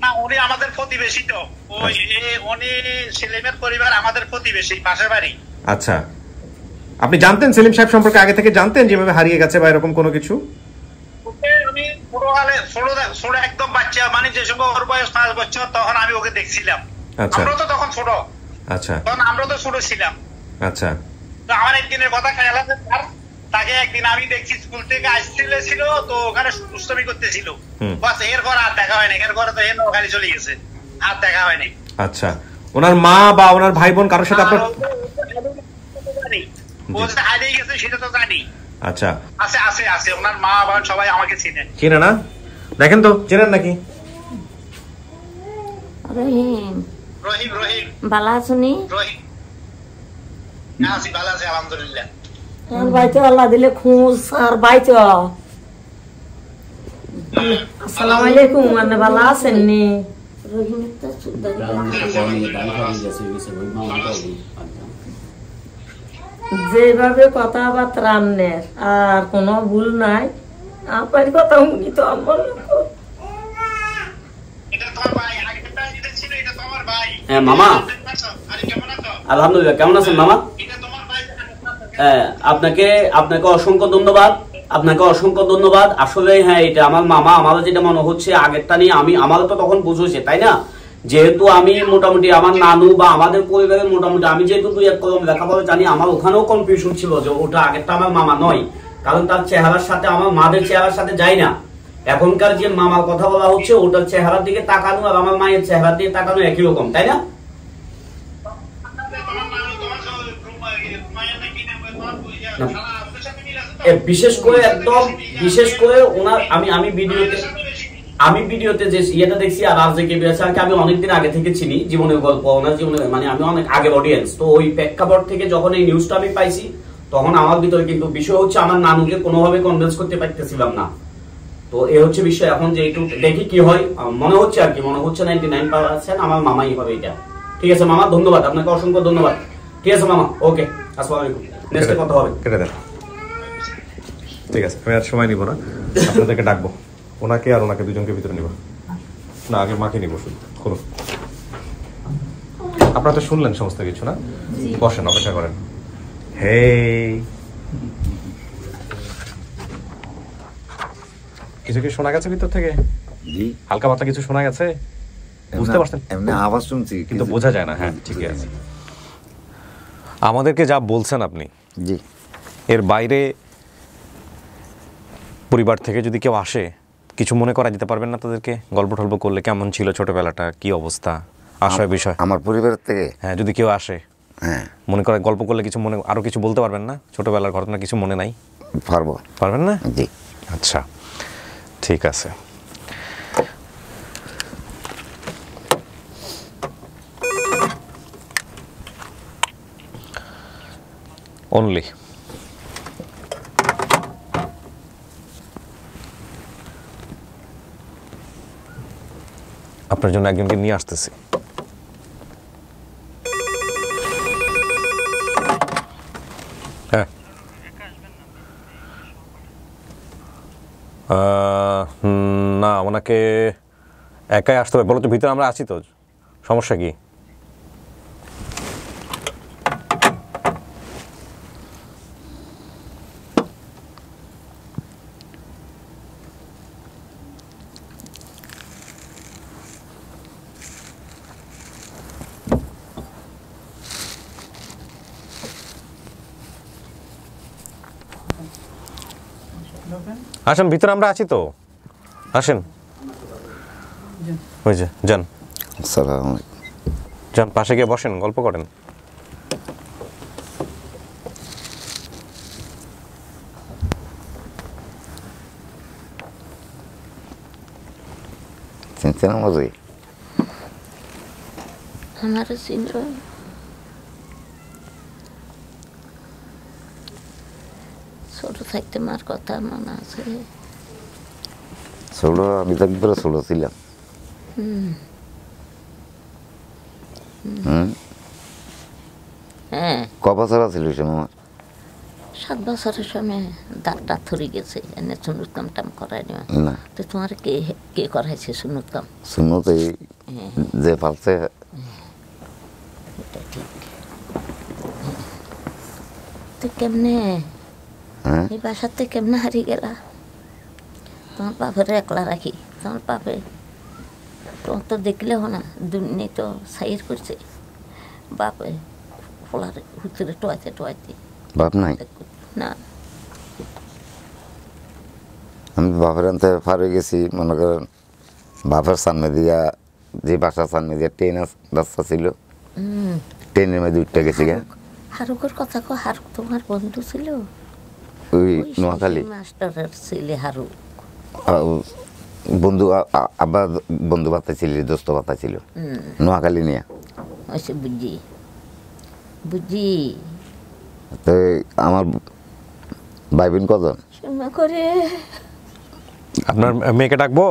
না, উনি আমাদের প্রতিবেশী, তো উনি সেলিমের পরিবার আমাদের প্রতিবেশী, পাশের বাড়ি। আচ্ছা, আপনি জানতেন সেলিম সাহেব সম্পর্কে আগে থেকে জানতেন যেভাবে হারিয়ে গেছে বা এরকম কোনো কিছু? আমি ছোট একদম বাচ্চা, মানে যে সময় ওর বয়স 5 বছর, তখন আমি ওকে দেখছিলাম। আমরা তো তখন ছোট। আচ্ছা, তখন আমরা তো ছোট ছিলাম। আচ্ছা, তো আমার একদিনের কথা খেয়াল আছে, তাকে একদিন আমি দেখছি স্কুল থেকে আসছিল, তো ওখানে দুষ্টমি করতেছিল। বাস, এরপর আর দেখা হয়নি। এরপরে তো নোয়াখালী চলে গেছে, আর দেখা হয়নি। আচ্ছা, ওনার মা বা ওনার ভাই বোন কারোর সাথে আপনার? হারিয়ে গেছে সেটা তো জানি। আচ্ছা, আছে আছে আছে, ওনার মা বোন সবাই আমাকে চিনে। চিনে না? দেখেন তো, চেনেন নাকি? রহিম, রহিম রহিম ভালো আছনি? রহিম, আছি, ভালো আছি আলহামদুলিল্লাহ। আর বাইতে আল্লাহ দিলে খুঁজ, আর বাইতে আসসালামু আলাইকুম, মানে ভালো আছেন নি? রহিমের তো যেভাবে কথাবার্তা রান্নের আর কোনো ভুল নাই, আপনার কথা উনি তো আমার হ্যাঁ মামা, আলহামদুলিল্লাহ, কেমন আছেন মামা? আপনাকে অসংখ্য ধন্যবাদ, আপনাকে অসংখ্য ধন্যবাদ। আসলে হ্যাঁ, এটা আমার মামা। আমারও যেটা মনে হচ্ছে আগেরটা নিয়ে আমারও তো তখন বুঝেছে, তাই না? যেহেতু আমি মোটামুটি আমার নানু বা আমাদের পরিবারের মোটামুটি আমি যেহেতু 2-1 কলম লেখাপড়া জানি, আমার ওখানেও কনফিউশন ছিল যে ওটা আগেরটা আমার মামা নয়, কারণ তার চেহারার সাথে আমার মাদের চেহারার সাথে যায় না। এখনকার যে মামার কথা বলা হচ্ছে, ওটার চেহারার দিকে তাকানো আর আমার মায়ের চেহারার দিকে তাকানো একই রকম, তাই না? বিশেষ করে ওনার আমি ভিডিওতে যে ইয়েটা দেখছি আর আজ যে আমি অনেকদিন আগে থেকে চিনি, জীবনের গল্প ওনার জীবনে, মানে আমি অনেক আগের অডিয়েন্স। তো ওই প্রেক্ষাপট থেকে যখন এই নিউজটা আমি পাইছি, তখন আমার ভিতরে কিন্তু বিষয় হচ্ছে আমার নানুকে কোনোভাবে কনভিন্স করতে পারতেছিলাম না। তো এই হচ্ছে বিষয়। এখন যে একটু দেখি কি হয়, মনে হচ্ছে আর কি, মনে হচ্ছে 99% আমার মামাই হবে এটা। ঠিক আছে মামা, ধন্যবাদ, আপনাকে অসংখ্য ধন্যবাদ। ঠিক আছে মামা, ওকে, আসসালামু আলাইকুম, নেক্সট কথা হবে। কেটে দেন। ঠিক আছে, আমি আর সময় নিব না, আপনাদেরকে ডাকবো, ওনাকে আর ওনাকে দুজনকে ভিতরে নিব না, আগে মাকে নিব শুধু। করুন, আপনারা তো শুনলেন সমস্ত কিছু না? বসেন, অপেক্ষা করেন। হেই, কিছু কি শোনা গেছে ভিতর থেকে? জি, হালকা পাতলা কিছু শোনা গেছে, বুঝতে পারছেন? এমনি আওয়াজ শুনছি কিন্তু বোঝা যায় না। হ্যাঁ, ঠিকই আছে। আমাদেরকে যা বলছেন আপনি, জি, এর বাইরে পরিবার থেকে যদি কেউ আসে, কিছু মনে করা দিতে পারবেন না তাদেরকে? গল্প টল্প করলে কেমন ছিল ছোটবেলাটা, কি অবস্থা, আশয় বিষয়? আমার পরিবারের থেকে? হ্যাঁ, যদি কেউ আসে, হ্যাঁ, মনে করে গল্প করলে কিছু মনে, আরো কিছু বলতে পারবেন না? ছোটবেলার ঘটনা কিছু মনে নাই? পারবেন না? জি, আচ্ছা, ঠিক আছে। অনলি আপনার জন্য একজনকে নিয়ে আসতেছি। হ্যাঁ, না, ওনাকে একাই আসতে হবে। বলো তো, ভিতরে আমরা আছি তো, সমস্যা কি? আসেন, ভিতরে আমরা আছি তো, আসেন। ওই যে যান, যান, পাশে গিয়ে বসেন, গল্প করেন। আমারও চিনল, ছোট থাকতে মার কথা মনে আছে। ছোট আমি তো একবারে ছোট ছিলাম। হ্যাঁ ক বছর ছিল ওই সময় আমার? 7 বছরের সময় দাঁতটা থরে গেছে, এনে সুন্নতম টাম করায়নি। না তো তোমার কে কে করাইছে সুন্নতম? সুন্নত এই যে পালছে। এটা ঠিক। তো কেমনে এই বাসাতে কেমনে হারিয়ে গেলা? তোমার বাপের একলা রাখি, তোমার বাপে তোমার তো দেখলেও না, দুনিয়া তো সাইর করছে। বাপে ফোলার হুতরে টোয়াইতে টোয়াইতে বাপ নাই? না আমি বাপের আনতে পার হয়ে গেছি, মনে করেন বাপের সামনে দিয়া যে বাসার সামনে দিয়া ট্রেন রাস্তা ছিল, ট্রেনের মধ্যে উঠতে গেছি। হারুকের কথা কো, হারুক তোমার বন্ধু ছিল? ওই নোয়াখালী মাস্টারের ছেলে হারুক বন্ধু, আবার বন্ধু ভাতা ছিল, দোস্ত ভাতা ছিল নোয়াখালী নিয়ে। আচ্ছা বুঝি বুঝি। তো আমার ভাই বোন কজন? সুমা করে আপনার মেয়েকে ডাকবো?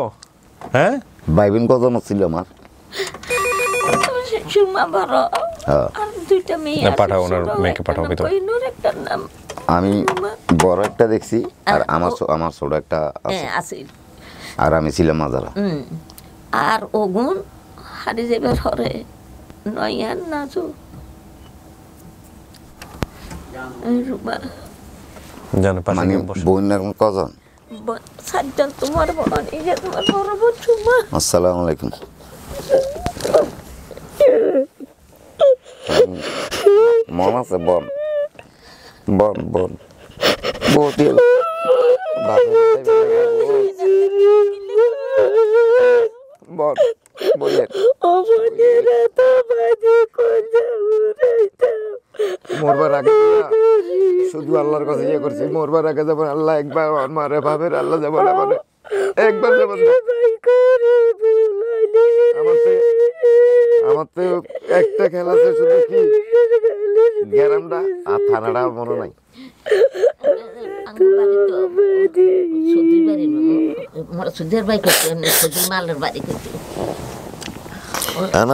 হ্যাঁ ভাই বোন কজন ছিল আমার? সুমা বড় হ্যাঁ। আর দুইটা মেয়ে আছে। পাঠাও, ওনার মেয়েকে পাঠাও ভিতরে। কইনুর একটা নাম। আমি বড় একটা দেখছি, আর আমার ছোট একটা আছে, আছে। আর আমি ছিলাম মাজারা। আর ওগুন হারি যাবার হরে নয়ান নাজু রুবা জানো পাশে মানে কেউ বসে। বোন এখন কজন? সাজ্জান তোমার বড় নিজে, তোমার বড় বোন সুমা। আসসালামু আলাইকুম। মন আছে? বন বন বন বটিল বন বলেন। মরবার আগে শুধু আল্লাহর কাছে ইয়ে করছি, মরবার আগে যেমন আল্লাহ একবার মারে ভাবের, আল্লাহ যেমন আমারে একবার যেমন। আমার তো একটা খেলা আছে, শুধু কি গ্রামটা আর থানাটা মনে নাই।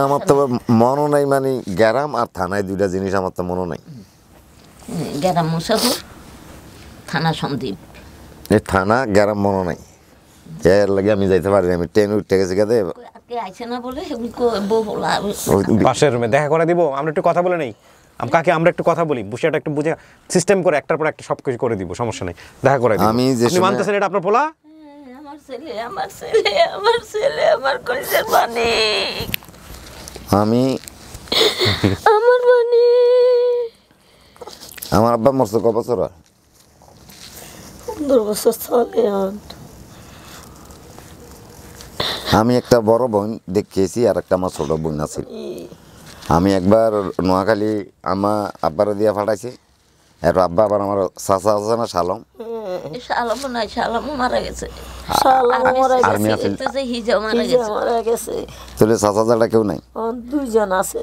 আমার তো মনে নাই, মানে গ্রাম আর থানায় দুইটা জিনিস আমার তো মনে নাই। গ্রাম মুসাফর, থানা সন্দীপ। এই থানা গ্রাম মনে নাই, এর লাগে আমি যাইতে পারি। আমি ট্রেন উঠতে গেছি কাদে আইছে না বলে পাশের রুমে দেখা করে দিব। আমরা একটু কথা বলে নেই, কাকে আমরা একটু কথা বলি, বিষয়টা একটু বুঝে সিস্টেম করে একটার পর একটা সবকিছু করে দিব, সমস্যা নেই, দেখা করে দিব। আমি যে আপনি মানতেছেন এটা আপনার পোলা? আমার ছেলে, আমার ছেলে, আমার ছেলে, আমার কইছের বানি, আমি আমার বানি। আমার আব্বা মরছে ক বছর? 15 বছর চলে। আমি একটা বড় বোন দেখিয়েছি, আর একটা আমার ছোট বোন আছে। আমি একবার নোয়াখালী আমার আব্বার দিয়া ফাটাইছি, এর আব্বা আবার আমার চাচা আছে না শালম, শালম নাই, শালম মারা গেছে। আর্মি আছে, হিজা মারা গেছে। তাহলে চাচা জাটা কেউ নাই? দুইজন আছে,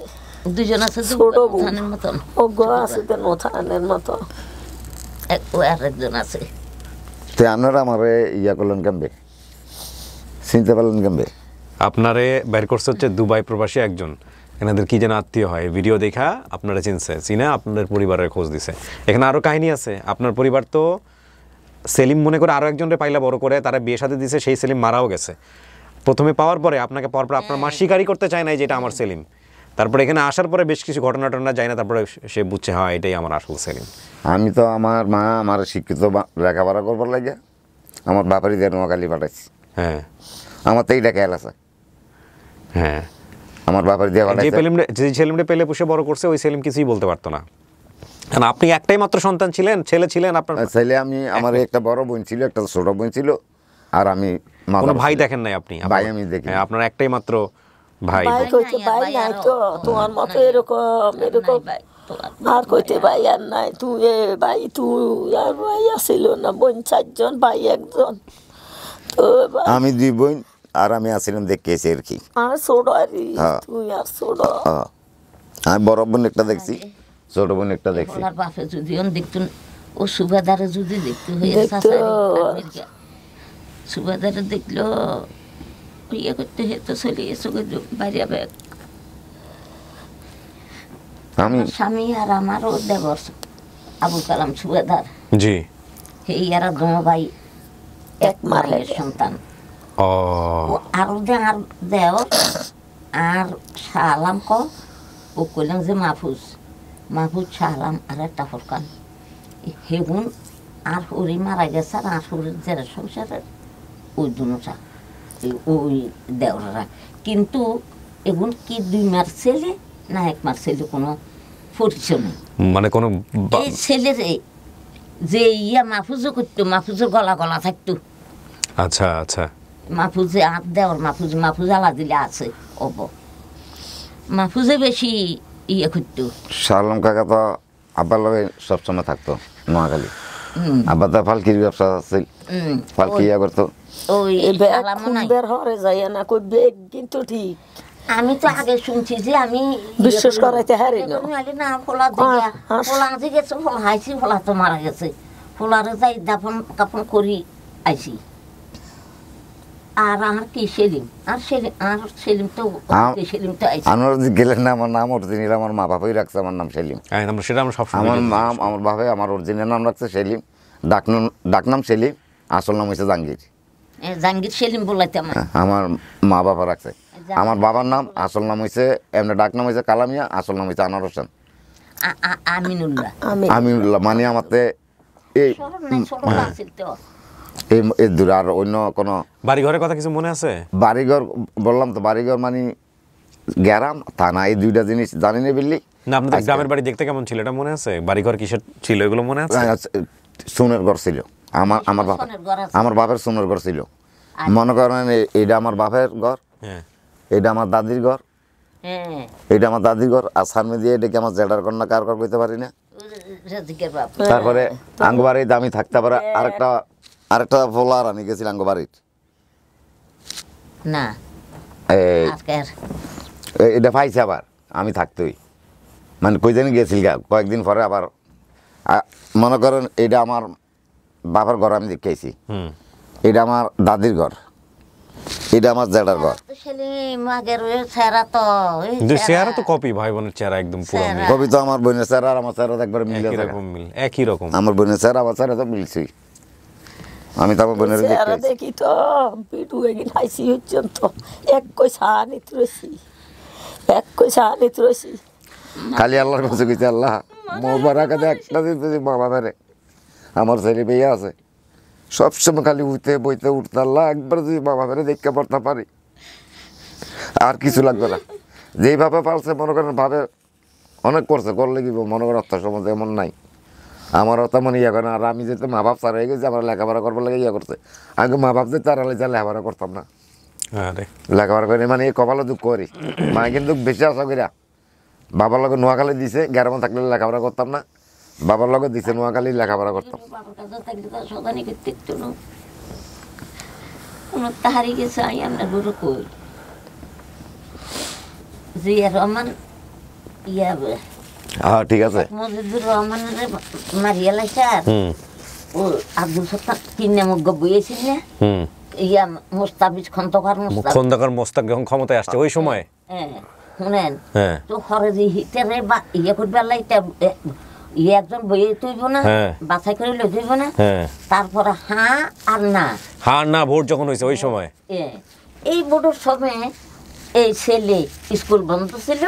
দুইজন আছে, ছোট বোনের মতন ওগো আছে, দেন ওথানের মতো আর একজন আছে। তো আপনারা আমারে ইয়া করলেন কেমবে, চিনতে পারলেন কেমবে? আপনারে বের করছে হচ্ছে দুবাই প্রবাসী একজন, এনাদের কি যেন আত্মীয় হয়, ভিডিও দেখা আপনারা চিনে আপনাদের পরিবারের খোঁজ দিছে। এখানে আরও কাহিনী আছে। আপনার পরিবার তো সেলিম মনে করে আরও একজনের পাইলা বড় করে তারা বিয়ে সাথে দিছে, সেই সেলিম মারাও গেছে। প্রথমে পাওয়ার পরে আপনাকে পাওয়ার পর আপনার মা স্বীকারই করতে চায় না যে এটা আমার সেলিম। তারপরে এখানে আসার পরে বেশ কিছু ঘটনা যায় না, তারপরে সে বুঝছে হ্যাঁ এটাই আমার আসল সেলিম। আমি তো আমার মা আমার শিক্ষিত লেখাপড়া করবার লাগে আমার বাপারি দিয়ে নোয়াখালী পাঠাইছি। হ্যাঁ আমার তো এইটা খেয়াল আছে। হ্যাঁ আমার বাপারি দিয়ে পাঠাইছে। যে সেলিমটা পেলে পুষে বড় করছে ওই সেলিম কিছুই বলতে পারতো না। কারণ আপনি একটাই মাত্র সন্তান ছিলেন, ছেলে ছিলেন আপনার ছেলে। আমি আমার একটা বড় বোন ছিল, একটা ছোট বোন ছিল, আর আমি কোনো ভাই দেখেন নাই আপনি? ভাই আমি দেখি। আপনার একটাই মাত্র ভাই। ভাই নাই তো তোমার মতো এরকম এরকম আর কইতে ভাই আর নাই। তুই ভাই, তুই আর ভাই আসিল না, বোন 4 জন, ভাই 1 জন। তো আমি 2 বোন আর আমি আসিলাম দেখেছি আর কি। আর ছোট আর তুই আর ছোট। আমি বড় বোন একটা দেখছি, ছোট বোন একটা দেখছি। আর বাপে যদি দেখতুন ও সুবাদারে যদি দেখতে হয়ে সুবাদারে দেখলো ইয়ে করতে হতো চলে এসে বাইরে ব্যাগ স্বামী আর আমারও দেবর আবুল কালাম সুবাদার জি এই এরা দোনো ভাই এক মায়ের সন্তান আরো আর দেও আর শাহ আলম ক ও কইলাম যে মাহফুজ শাহ আলম আর একটা ফরকান হেগুন আর হরি মারা গেছে আর হরির জেরা সংসারের ওই দুটা ওই দেওরা কিন্তু এগুন কি 2 মার ছেলে না 1 মার ছেলে কোনো পরিচয় নেই মানে কোনো এই ছেলের যে ইয়া মাহফুজও করতো মাহফুজের গলা থাকতো আচ্ছা আচ্ছা মাহফুজে হাত দেওয়ার মাহফুজ আলা দিলে আছে অব মাহফুজে বেশি ইয়ে করতো শালম কাকা তো আব্বার লগে সবসময় থাকতো নোয়াখালী আব্বা তো ফালকির ব্যবসা আছে ফালকি ইয়া করতো ওই বের হরে যায় না কই বেগ কিন্তু ঠিক আমি তো আগে শুনছি যে আমি বিশ্বাস করাইতে হারি না ফোলা যে গেছে ফোলা হাইছি ফোলা তো মারা গেছে ফোলারে যাই দাফন কাপন করি আইছি আর আমার কি সেলিম তো আইছি আমার গেলেন না আমার নাম অরিজিনাল আমার মা বাবাই রাখছে আমার নাম সেলিম সেটা আমরা সব আমার মা আমার বাবা আমার অরিজিনাল নাম রাখছে সেলিম ডাকনাম সেলিম আসল নাম হচ্ছে জাহাঙ্গীর সেলিম বলাইতে আমার মা বাবা রাখছে আমার বাবার নাম আসল নাম হইছে এমনি ডাক নাম হইছে কালামিয়া আসল নাম হইছে আনোয়ার হোসেন আমিনুল্লাহ মানে আমাতে এই দূর আর অন্য কোনো বাড়িঘরের কথা কিছু মনে আছে বাড়িঘর বললাম তো বাড়িঘর মানে গ্রাম থানা এই দুইটা জিনিস জানি না বললি না আপনাদের গ্রামের বাড়ি দেখতে কেমন ছিল এটা মনে আছে বাড়িঘর কিসের ছিল এগুলো মনে আছে সোনের ঘর ছিল আমার বাপের সোনের ঘর ছিল মনে করেন এইটা আমার বাপের ঘর এটা আমার দাদির ঘর এটা আমার দাদির ঘর আর সামনে দিয়ে এটাকে আমার জেডার ঘর না কার ঘর কইতে পারি না তারপরে আঙ্গবাড়িতে আমি থাকতে পারে আরেকটা ফোলার আমি গেছিল আঙ্গবাড়ির না এটা পাইছে আবার আমি থাকতোই মানে কই জানি গেছিল কয়েকদিন পরে আবার মনে করেন এটা আমার বাবার ঘর আমি দেখেছি এটা আমার দাদির ঘর এটা আমার জেডার ঘর চেহারা তো কপি ভাই বোনের চেহারা একদম পুরো কপি তো আমার বোনের চেহারা আর আমার চেহারা একবার মিল একই রকম আমার বোনের চেহারা আমার চেহারা তো মিলছি আমি তো আমার বোনের দেখি তো পিটু এগিন হাইছি হচ্ছেন তো এক কই সাহানিত রয়েছি খালি আল্লাহর কাছে কইতে আল্লাহ মোর বারাকাতে একটা দিতে বাবা মেরে আমার ছেলে পেয়ে আছে সবসময় খালি উঠতে বইতে উঠতে আল্লাহ একবার যদি বাবা মেরে দেখতে পড়তে পারি আর কিছু লাগবে না যেইভাবে পারছে মনে করেন ভাবে অনেক করছে করলে কি মনে করেন অর্থ সমাজ এমন নাই আমারও তেমন ইয়ে করে না আর আমি যেহেতু মা বাপ সারা হয়ে গেছি আমার লেখাপড়া করবার লাগে ইয়ে করছে আগে মা বাপ যে তারালে যা লেখাপড়া করতাম না লেখাপড়া করে মানে এই কপালে দুঃখ করি মা কিন্তু বেশি আশা করিয়া বাবার লগে নোয়াখালী দিছে গ্রামে থাকলে লেখাপড়া করতাম না বাবার লগে দিছে নোয়াখালী লেখাপড়া করতাম ঠিক আছে মজিদুর রহমানের মারিয়া লাইছে আর ও আব্দুল সত্তার 3 নামক বইয়েছিল না ইয়া মুস্তাফিজ খন্দকার মোস্তাক যখন ক্ষমতায় আসছে ওই সময় শুনেন তো হরে যে হিটারে বা ইয়ে করবে লাইতে ইয়ে একজন বইয়ে তুইব না বাছাই করে লই তুইব না তারপরে হ্যাঁ না ভোট যখন হয়েছে ওই সময় এই ভোটের সময় এই ছেলে স্কুল বন্ধ ছিল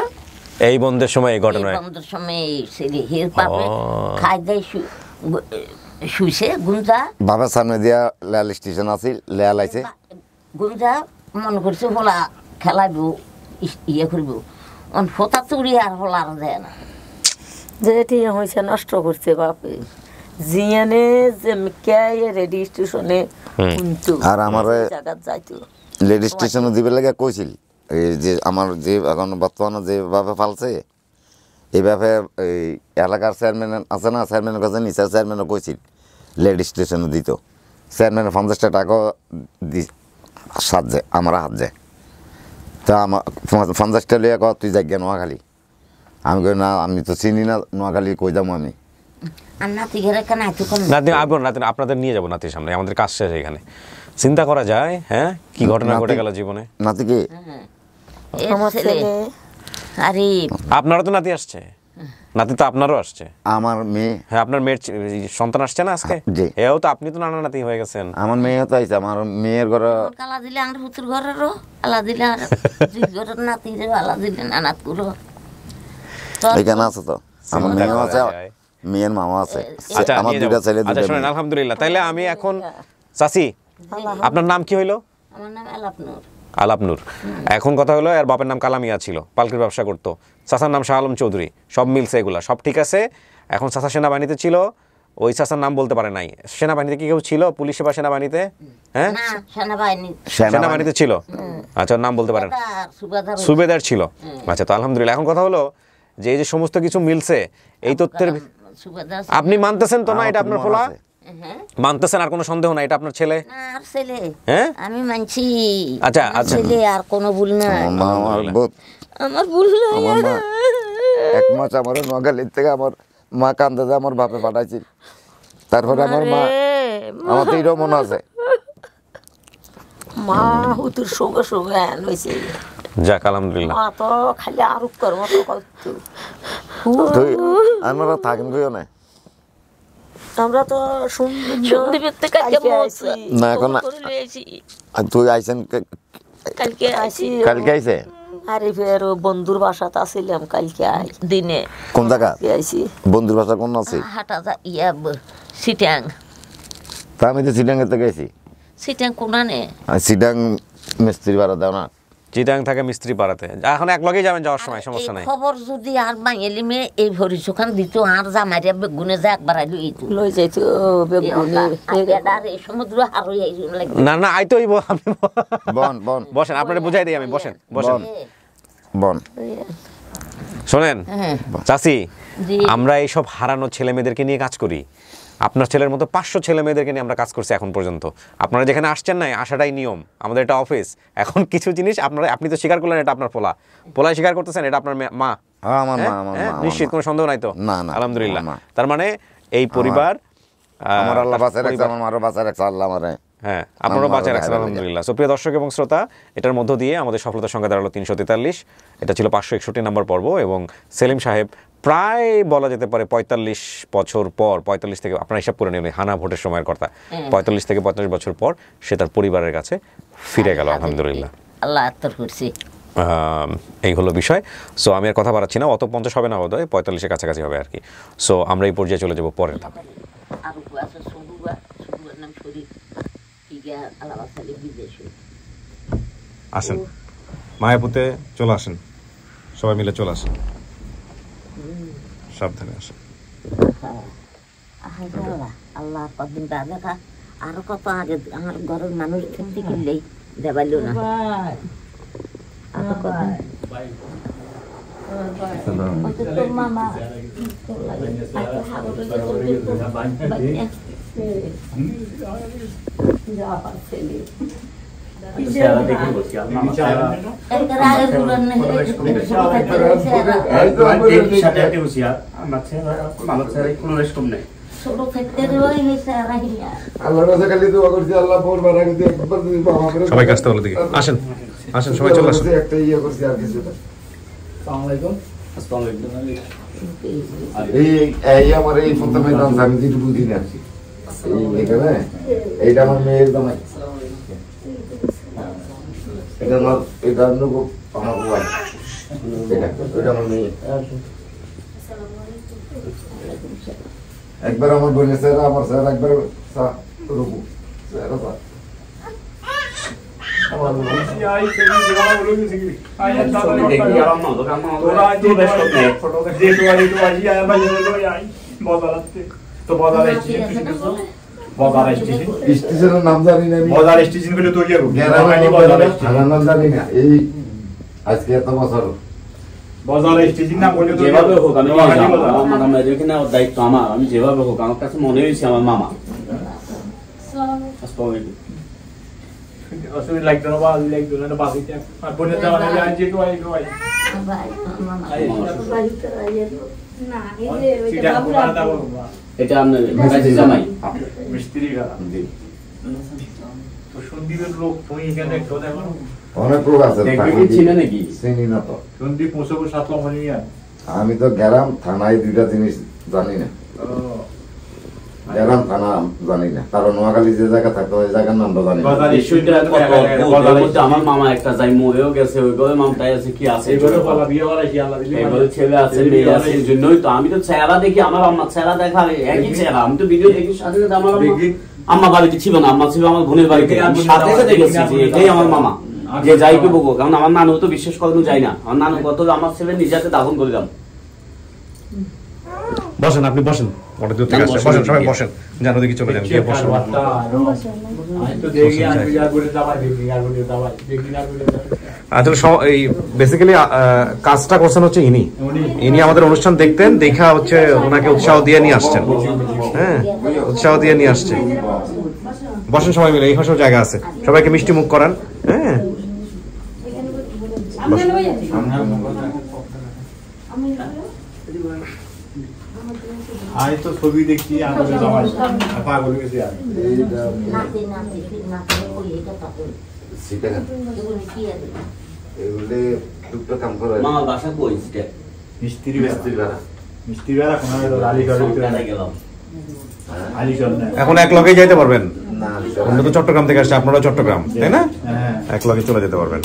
এই বন্ধের সময় এই ঘটনা বন্ধের সময় এই ছেলে হের পাবে খাই দেয় শুইছে গুঞ্জা বাবার সামনে দিয়া লেয়াল স্টেশন আছে লেয়াল আইছে গুঞ্জা মনে করছে বলা খেলাইব ইয়ে করব অন ফোতা চুরি আর হল আর দেয় না যেটি হয়েছে নষ্ট করছে বাপে জিয়ানে যে রেডি স্টেশনে আর আমার যাইতো লেডি স্টেশনে দিবে লাগে কইছিল এই যে আমার যে এখন বর্তমানে যেভাবে ফালছে এইভাবে এই এলাকার চেয়ারম্যান আছে না চেয়ারম্যানের কাছে নিচের চেয়ারম্যানও কইছিল লেডি স্টেশনে দিত চেয়ারম্যানের 50 টাকা সাহায্যে আমার হাত যায় তা আমার 50 লিয়া তুই যাই নোয়াখালী আমি কই না আমি তো চিনি না নোয়াখালী কই যাবো আমি আর নাতি ঘরে কেন আইতো কোন নাতি আবো নাতি আপনাদের নিয়ে যাব নাতির সামনে আমাদের কাজ শেষ এখানে চিন্তা করা যায় হ্যাঁ কি ঘটনা ঘটে গেল জীবনে নাতি কি আমার ছেলে আরে আপনারও তো নাতি আসছে নাতি তো আপনারও আসছে আমার মেয়ে হ্যাঁ আপনার মেয়ের সন্তান আসছে না আজকে জি এও তো আপনি তো নানা নাতি হয়ে গেছেন আমার মেয়ে তো আইছে আমার মেয়ের ঘরে কালা দিলে আর হুতুর ঘরেরও আলা দিলে আর ঘরের নাতিরে আলা দিলে নানাত গুলো এখানে আছে তো আমার মেয়েও আছে মেয়ের মামা আছে আচ্ছা আমার দুইটা ছেলে আচ্ছা শুনেন আলহামদুলিল্লাহ তাইলে আমি এখন চাচি আপনার নাম কি হইলো আমার নাম আলাপনুর আলাপনুর এখন কথা হলো এর বাপের নাম কালামিয়া ছিল পালকির ব্যবসা করতো চাচার নাম শাহ আলম চৌধুরী সব মিলছে এগুলা সব ঠিক আছে এখন চাচা সেনাবাহিনীতে ছিল ওই চাচার নাম বলতে পারে নাই সেনাবাহিনীতে কি কেউ ছিল পুলিশে বা সেনাবাহিনীতে হ্যাঁ সেনাবাহিনীতে ছিল আচ্ছা নাম বলতে পারেন সুবেদার ছিল আচ্ছা তো আলহামদুলিল্লাহ এখন কথা হলো যে এই যে সমস্ত কিছু মিলছে এই তথ্যের আপনি মানতেছেন তো না এটা আপনার ফলা মানতেছেন আর কোনো সন্দেহ নাই এটা আপনার ছেলে আর ছেলে হ্যাঁ আমি মানছি আচ্ছা আচ্ছা ছেলে আর কোনো ভুল নাই আমার ভুল নাই এক মাস আমার নোয়াখালীর থেকে আমার মা কান্দাতে আমার বাপে পাঠাইছি তারপরে আমার মা আমার তো এটাও মনে আছে মা হুতুর সঙ্গে সঙ্গে হয়েছে যাক আলহামদুলিল্লাহ মা তো খালি আরোপ করবো তো করতো তুই আমরা থাকেন কইও না আমরা তো সন্দীপের থেকে না এখন তুই আইছেন কালকে আইছি কালকে আইছে আরে ফের বন্ধুর বাসাতে আসিলাম কালকে দিনে কোন জায়গা আইছি বন্ধুর বাসা কোন আছে হাটা ইয়া সিটাং তা আমি তো সিটাং এর থেকে আইছি সিটাং কোনানে সিটাং মিস্ত্রি ভাড়া দাও না চিটাং থাকে মিস্ত্রি পাড়াতে এখন এক লগেই যাবেন যাওয়ার সময় সমস্যা নাই খবর যদি আর বাঙালি মেয়ে এই ভরি সুখান দিত আর জামাইয়া বেগুনে যা একবার আইলো এইতো লই যাইতো বেগুনে আর এই সমুদ্র আর লাগবে না না আইতো হইব আপনি বন বন বসেন আপনারে বুঝাই দেই আমি বসেন বসেন বন শুনেন চাচি আমরা এই সব হারানো ছেলে মেয়েদেরকে নিয়ে কাজ করি আপনার ছেলের মতো 500 ছেলে মেয়েদেরকে নিয়ে আমরা কাজ করছি এখন পর্যন্ত আপনারা যেখানে আসছেন না আসাটাই নিয়ম আমাদের এটা অফিস এখন কিছু জিনিস আপনারা আপনি তো স্বীকার করলেন এটা আপনার পোলা স্বীকার করতেছেন এটা আপনার মা আমার মা আমার মা নিশ্চিত কোনো সন্দেহ নাই তো না না আলহামদুলিল্লাহ তার মানে এই পরিবার আমার আল্লাহ বাঁচায় রাখছে আমার মারও বাঁচায় রাখছে আল্লাহ আমারে হ্যাঁ আপনারও বাঁচায় রাখছেন আলহামদুলিল্লাহ সো প্রিয় দর্শক এবং শ্রোতা এটার মধ্য দিয়ে আমাদের সফলতার সংখ্যা দাঁড়ালো 343 এটা ছিল 561 নম্বর পর্ব এবং সেলিম সাহেব প্রায় বলা যেতে পারে 45 বছর পর 45 থেকে আপনারা হিসাব করে নিন হানা ভোটের সময়ের কথা 45 থেকে 45 বছর পর সে তার পরিবারের কাছে ফিরে গেল আলহামদুলিল্লাহ আল্লাহ আত্তর করছি এই হলো বিষয় সো আমি আর কথা বাড়াচ্ছি না অত 50 হবে না বোধহয় 45 এর কাছাকাছি হবে আর কি সো আমরা এই পর্যায়ে চলে যাব পরের ধাপে আসেন মায়াপুতে চলে আসেন সবাই মিলে চলে আসেন সাবধানে আসেন আল্লাহ কদিন দেখা আরো কত আগে আমার ঘরের মানুষ খেতে কিনলেই দেবাইল না মামা সবাই কাজটা বলে দিকে আসেন আসেন সবাই চলে আসেন একটা ইয়ে করছি আর কিছু না এই আমার এই ফোনটার দাম আমি যেটু বুঝি না এখানে এইটা আমার মেয়ের জামাই এটা আমার এটা আমার ভাই এটা আমার মেয়ে একবার আমার বোনের স্যার আমার স্যার একবার রুকু স্টেশনের নাম জানি না বাজার স্টেশন গুলো তৈরি করব নাম জানি না এই আজকে এত বছর বাজার স্টেশন না বলে তো যেভাবে হোক আমি আমার নাম এখানে দায়িত্ব আমার আমি যেভাবে হোক আমার কাছে মনে হয়েছে আমার মামা অসুবিধা লাগতো না বা লাগতো না বাসিতে আর বনে যাওয়া না যে তো আই এটা আপনার জামাই মিস্ত্রি সন্দীপের লোক তুমি এখানে একটু দেখো অনেক লোক আছে চিনে নাকি চিনি না তো সন্দীপ মুসফর সাতলাম হলিয়া আমি তো গেলাম থানায় দুইটা জিনিস জানি না গেলাম থানা জানি না কারণ নোয়াখালী যে জায়গা থাকতো ওই জায়গার নামটা জানি না আমার মামা একটা যাই মরেও গেছে ওই ঘরে মামটাই আছে কি আছে ছেলে আছে মেয়ে আছে এই জন্যই তো আমি তো চেহারা দেখি আমার আম্মা চেহারা দেখা একই চেহারা আমি তো ভিডিও দেখি সাথে সাথে আমার আম্মা বাড়িতে ছিল না আম্মা ছিল আমার বোনের বাড়িতে আমি সাথে সাথে গেছি যে এটাই আমার মামা যে যাই কে বকো কারণ আমার নানু তো বিশ্বাস করানো যায় না আমার নানু কত আমার ছেলে নিজেতে দাফন করে দাম বসেন আপনি বসেন অনেক দূর থেকে আসছে বসেন সবাই বসেন জানো দেখি চলে যান গিয়ে বসেন আসলে এই বেসিক্যালি কাজটা করছেন হচ্ছে ইনি আমাদের অনুষ্ঠান দেখতেন দেখা হচ্ছে ওনাকে উৎসাহ দিয়ে নিয়ে আসছেন হ্যাঁ উৎসাহ দিয়ে নিয়ে আসছে বসেন সবাই মিলে এই পাশেও জায়গা আছে সবাইকে মিষ্টি মুখ করান হ্যাঁ আমি তো ছবি দেখছি আমাদের জামাই পাগল গেছি আমি এগুলো দুটো কাম করে মা বাসা কই মিস্ত্রি বেড়া কোন এখন এক লগে যাইতে পারবেন আমরা তো চট্টগ্রাম থেকে আসছি আপনারা চট্টগ্রাম তাই না এক লগে চলে যেতে পারবেন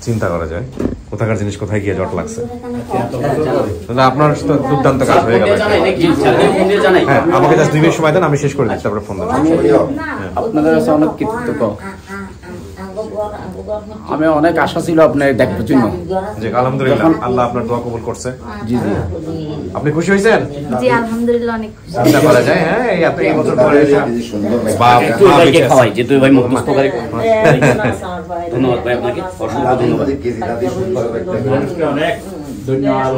চিন্তা করা যায় কোথাকার জিনিস কোথায় গিয়ে জট লাগছে আপনার তো দুর্দান্ত কাজ হয়ে গেল হ্যাঁ আমাকে জাস্ট 2 মিনিট সময় দেন আমি শেষ করে দিচ্ছি তারপরে ফোন দেন আপনাদের কাছে অনেক কৃতজ্ঞ আমি অনেক আশা ছিল আপনার দেখার জন্য জি আলহামদুলিল্লাহ আল্লাহ আপনার দোয়া কবুল করছে জি জি আপনি খুশি হয়েছেন জি আলহামদুলিল্লাহ অনেক খুশি চিন্তা করা যায় হ্যাঁ এই বছর পরে বাপ একটু ভাইকে খাওয়াই যে তুই ভাই মুখস্থ করে ধন্যবাদ ভাই আপনাকে অসংখ্য ধন্যবাদ অনেক ধন্যবাদ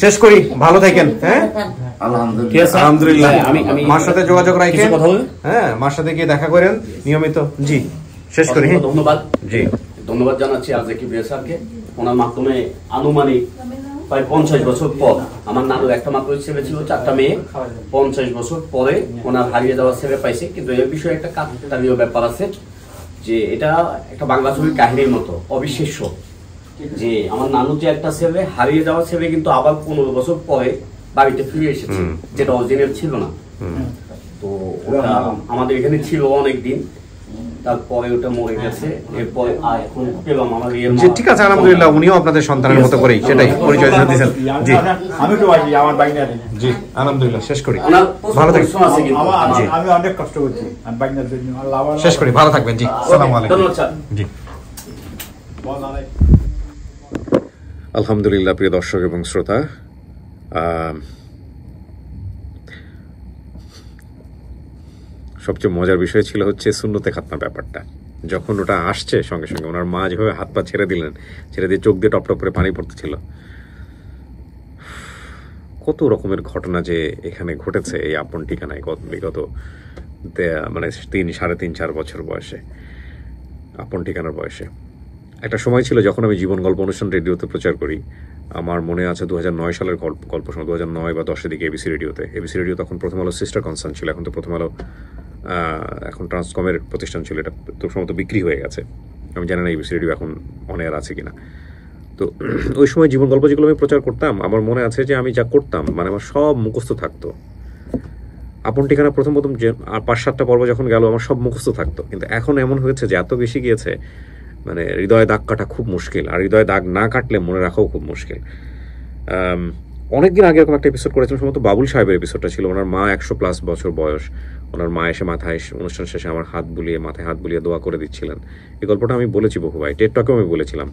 শেষ করি ভালো থাকেন হ্যাঁ আলহামদুলিল্লাহ মার সাথে যোগাযোগ রাখেন হ্যাঁ মার সাথে গিয়ে দেখা করেন নিয়মিত জি শেষ করি ধন্যবাদ জি ধন্যবাদ জানাচ্ছি আজকে স্যারকে ওনার মাধ্যমে আনুমানিক প্রায় 50 বছর পর আমার নানুর একটা মাত্র ছেলে ছিল 4টা মেয়ে 50 বছর পরে ওনার হারিয়ে যাওয়া ছেলে পাইছে কিন্তু এই বিষয়ে একটা কাকতালীয় ব্যাপার আছে যে এটা একটা বাংলা ছবির কাহিনীর মতো অবিশ্বাস্য যে আমার নানু যে একটা ছেলে হারিয়ে যাওয়া ছেলে কিন্তু আবার 15 বছর পরে বাড়িতে ফিরে এসেছে যেটা অরিজিনাল ছিল না তো ওটা আমাদের এখানে ছিল অনেক দিন তারপরে ওটা মরে গেছে এরপর এখন পেলাম আমার জি ঠিক আছে আলহামদুলিল্লাহ উনিও আপনাদের সন্তানের মতো করেই সেটাই পরিচয় দিয়েছেন জি আমি তো ভাই আমার বাইনা জি আলহামদুলিল্লাহ শেষ করি ভালো থাকবেন আমি অনেক কষ্ট করছি আমি বাইনার জন্য আল্লাহ শেষ করি ভালো থাকবেন জি আসসালামু আলাইকুম জি আলহামদুলিল্লাহ প্রিয় দর্শক এবং শ্রোতা সবচেয়ে মজার বিষয় ছিল হচ্ছে সুন্নতে খাতনা ব্যাপারটা যখন ওটা আসছে সঙ্গে সঙ্গে ওনার মা যেভাবে হাত পা ছেড়ে দিলেন ছেড়ে দিয়ে চোখ দিয়ে টপ টপ করে পানি পড়তেছিল কত রকমের ঘটনা যে এখানে ঘটেছে এই আপন ঠিকানায় বিগত মানে 3-4.5 বছর বয়সে আপন ঠিকানার বয়সে একটা সময় ছিল যখন আমি জীবন গল্প অনুষ্ঠান রেডিওতে প্রচার করি আমার মনে আছে 2009 সালের গল্প সময় 2009 বা 10-এর দিকে এবিসি রেডিও তখন প্রথম আলো সিস্টার কনসার্ন ছিল এখন তো প্রথম আলো এখন ট্রান্সকমের প্রতিষ্ঠান ছিল এটা তো সম্ভবত বিক্রি হয়ে গেছে আমি জানি না এবিসি রেডিও এখন অন এয়ার আছে কিনা তো ওই সময় জীবন গল্প যেগুলো আমি প্রচার করতাম আমার মনে আছে যে আমি যা করতাম মানে আমার সব মুখস্থ থাকতো আপন ঠিকানা প্রথম যে 5-7টা পর্ব যখন গেল আমার সব মুখস্থ থাকতো কিন্তু এখন এমন হয়েছে যে এত বেশি গিয়েছে মানে হৃদয়ে দাগ কাটা খুব মুশকিল আর হৃদয়ে দাগ না কাটলে মনে রাখাও খুব মুশকিল অনেকদিন আগে এরকম একটা এপিসোড করেছিলাম সম্ভবত বাবুল সাহেবের এপিসোডটা ছিল ওনার মা 100+ বছর বয়স ওনার মা এসে মাথায় অনুষ্ঠান শেষে আমার মাথায় হাত বুলিয়ে দোয়া করে দিচ্ছিলেন এই গল্পটা আমি বলেছি বহু ভাই টেড টকেও আমি বলেছিলাম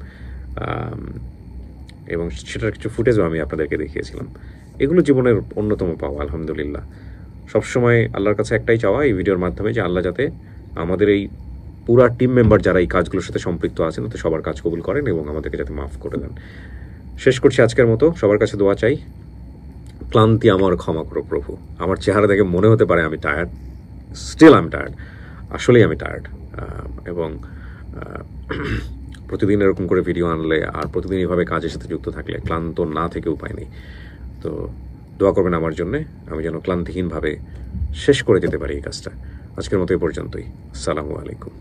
এবং সেটার কিছু ফুটেজও আমি আপনাদেরকে দেখিয়েছিলাম এগুলো জীবনের অন্যতম পাওয়া আলহামদুলিল্লাহ সবসময় আল্লাহর কাছে একটাই চাওয়া এই ভিডিওর মাধ্যমে যে আল্লাহ যাতে আমাদের এই পুরা টিম মেম্বার যারা এই কাজগুলোর সাথে সম্পৃক্ত আছেন তাতে সবার কাজ কবুল করেন এবং আমাদেরকে যাতে মাফ করে দেন শেষ করছি আজকের মতো সবার কাছে দোয়া চাই ক্লান্তি আমার ক্ষমা করো প্রভু আমার চেহারা দেখে মনে হতে পারে আমি tired still I am tired আসলেই আমি টায়ার্ড এবং প্রতিদিন এরকম করে ভিডিও আনলে আর প্রতিদিন এভাবে কাজের সাথে যুক্ত থাকলে ক্লান্ত না থেকে উপায় নেই। তো দোয়া করবেন আমার জন্যে, আমি যেন ক্লান্তিহীনভাবে শেষ করে যেতে পারি এই কাজটা। আজকের মতো এই পর্যন্তই। আসসালামু আলাইকুম।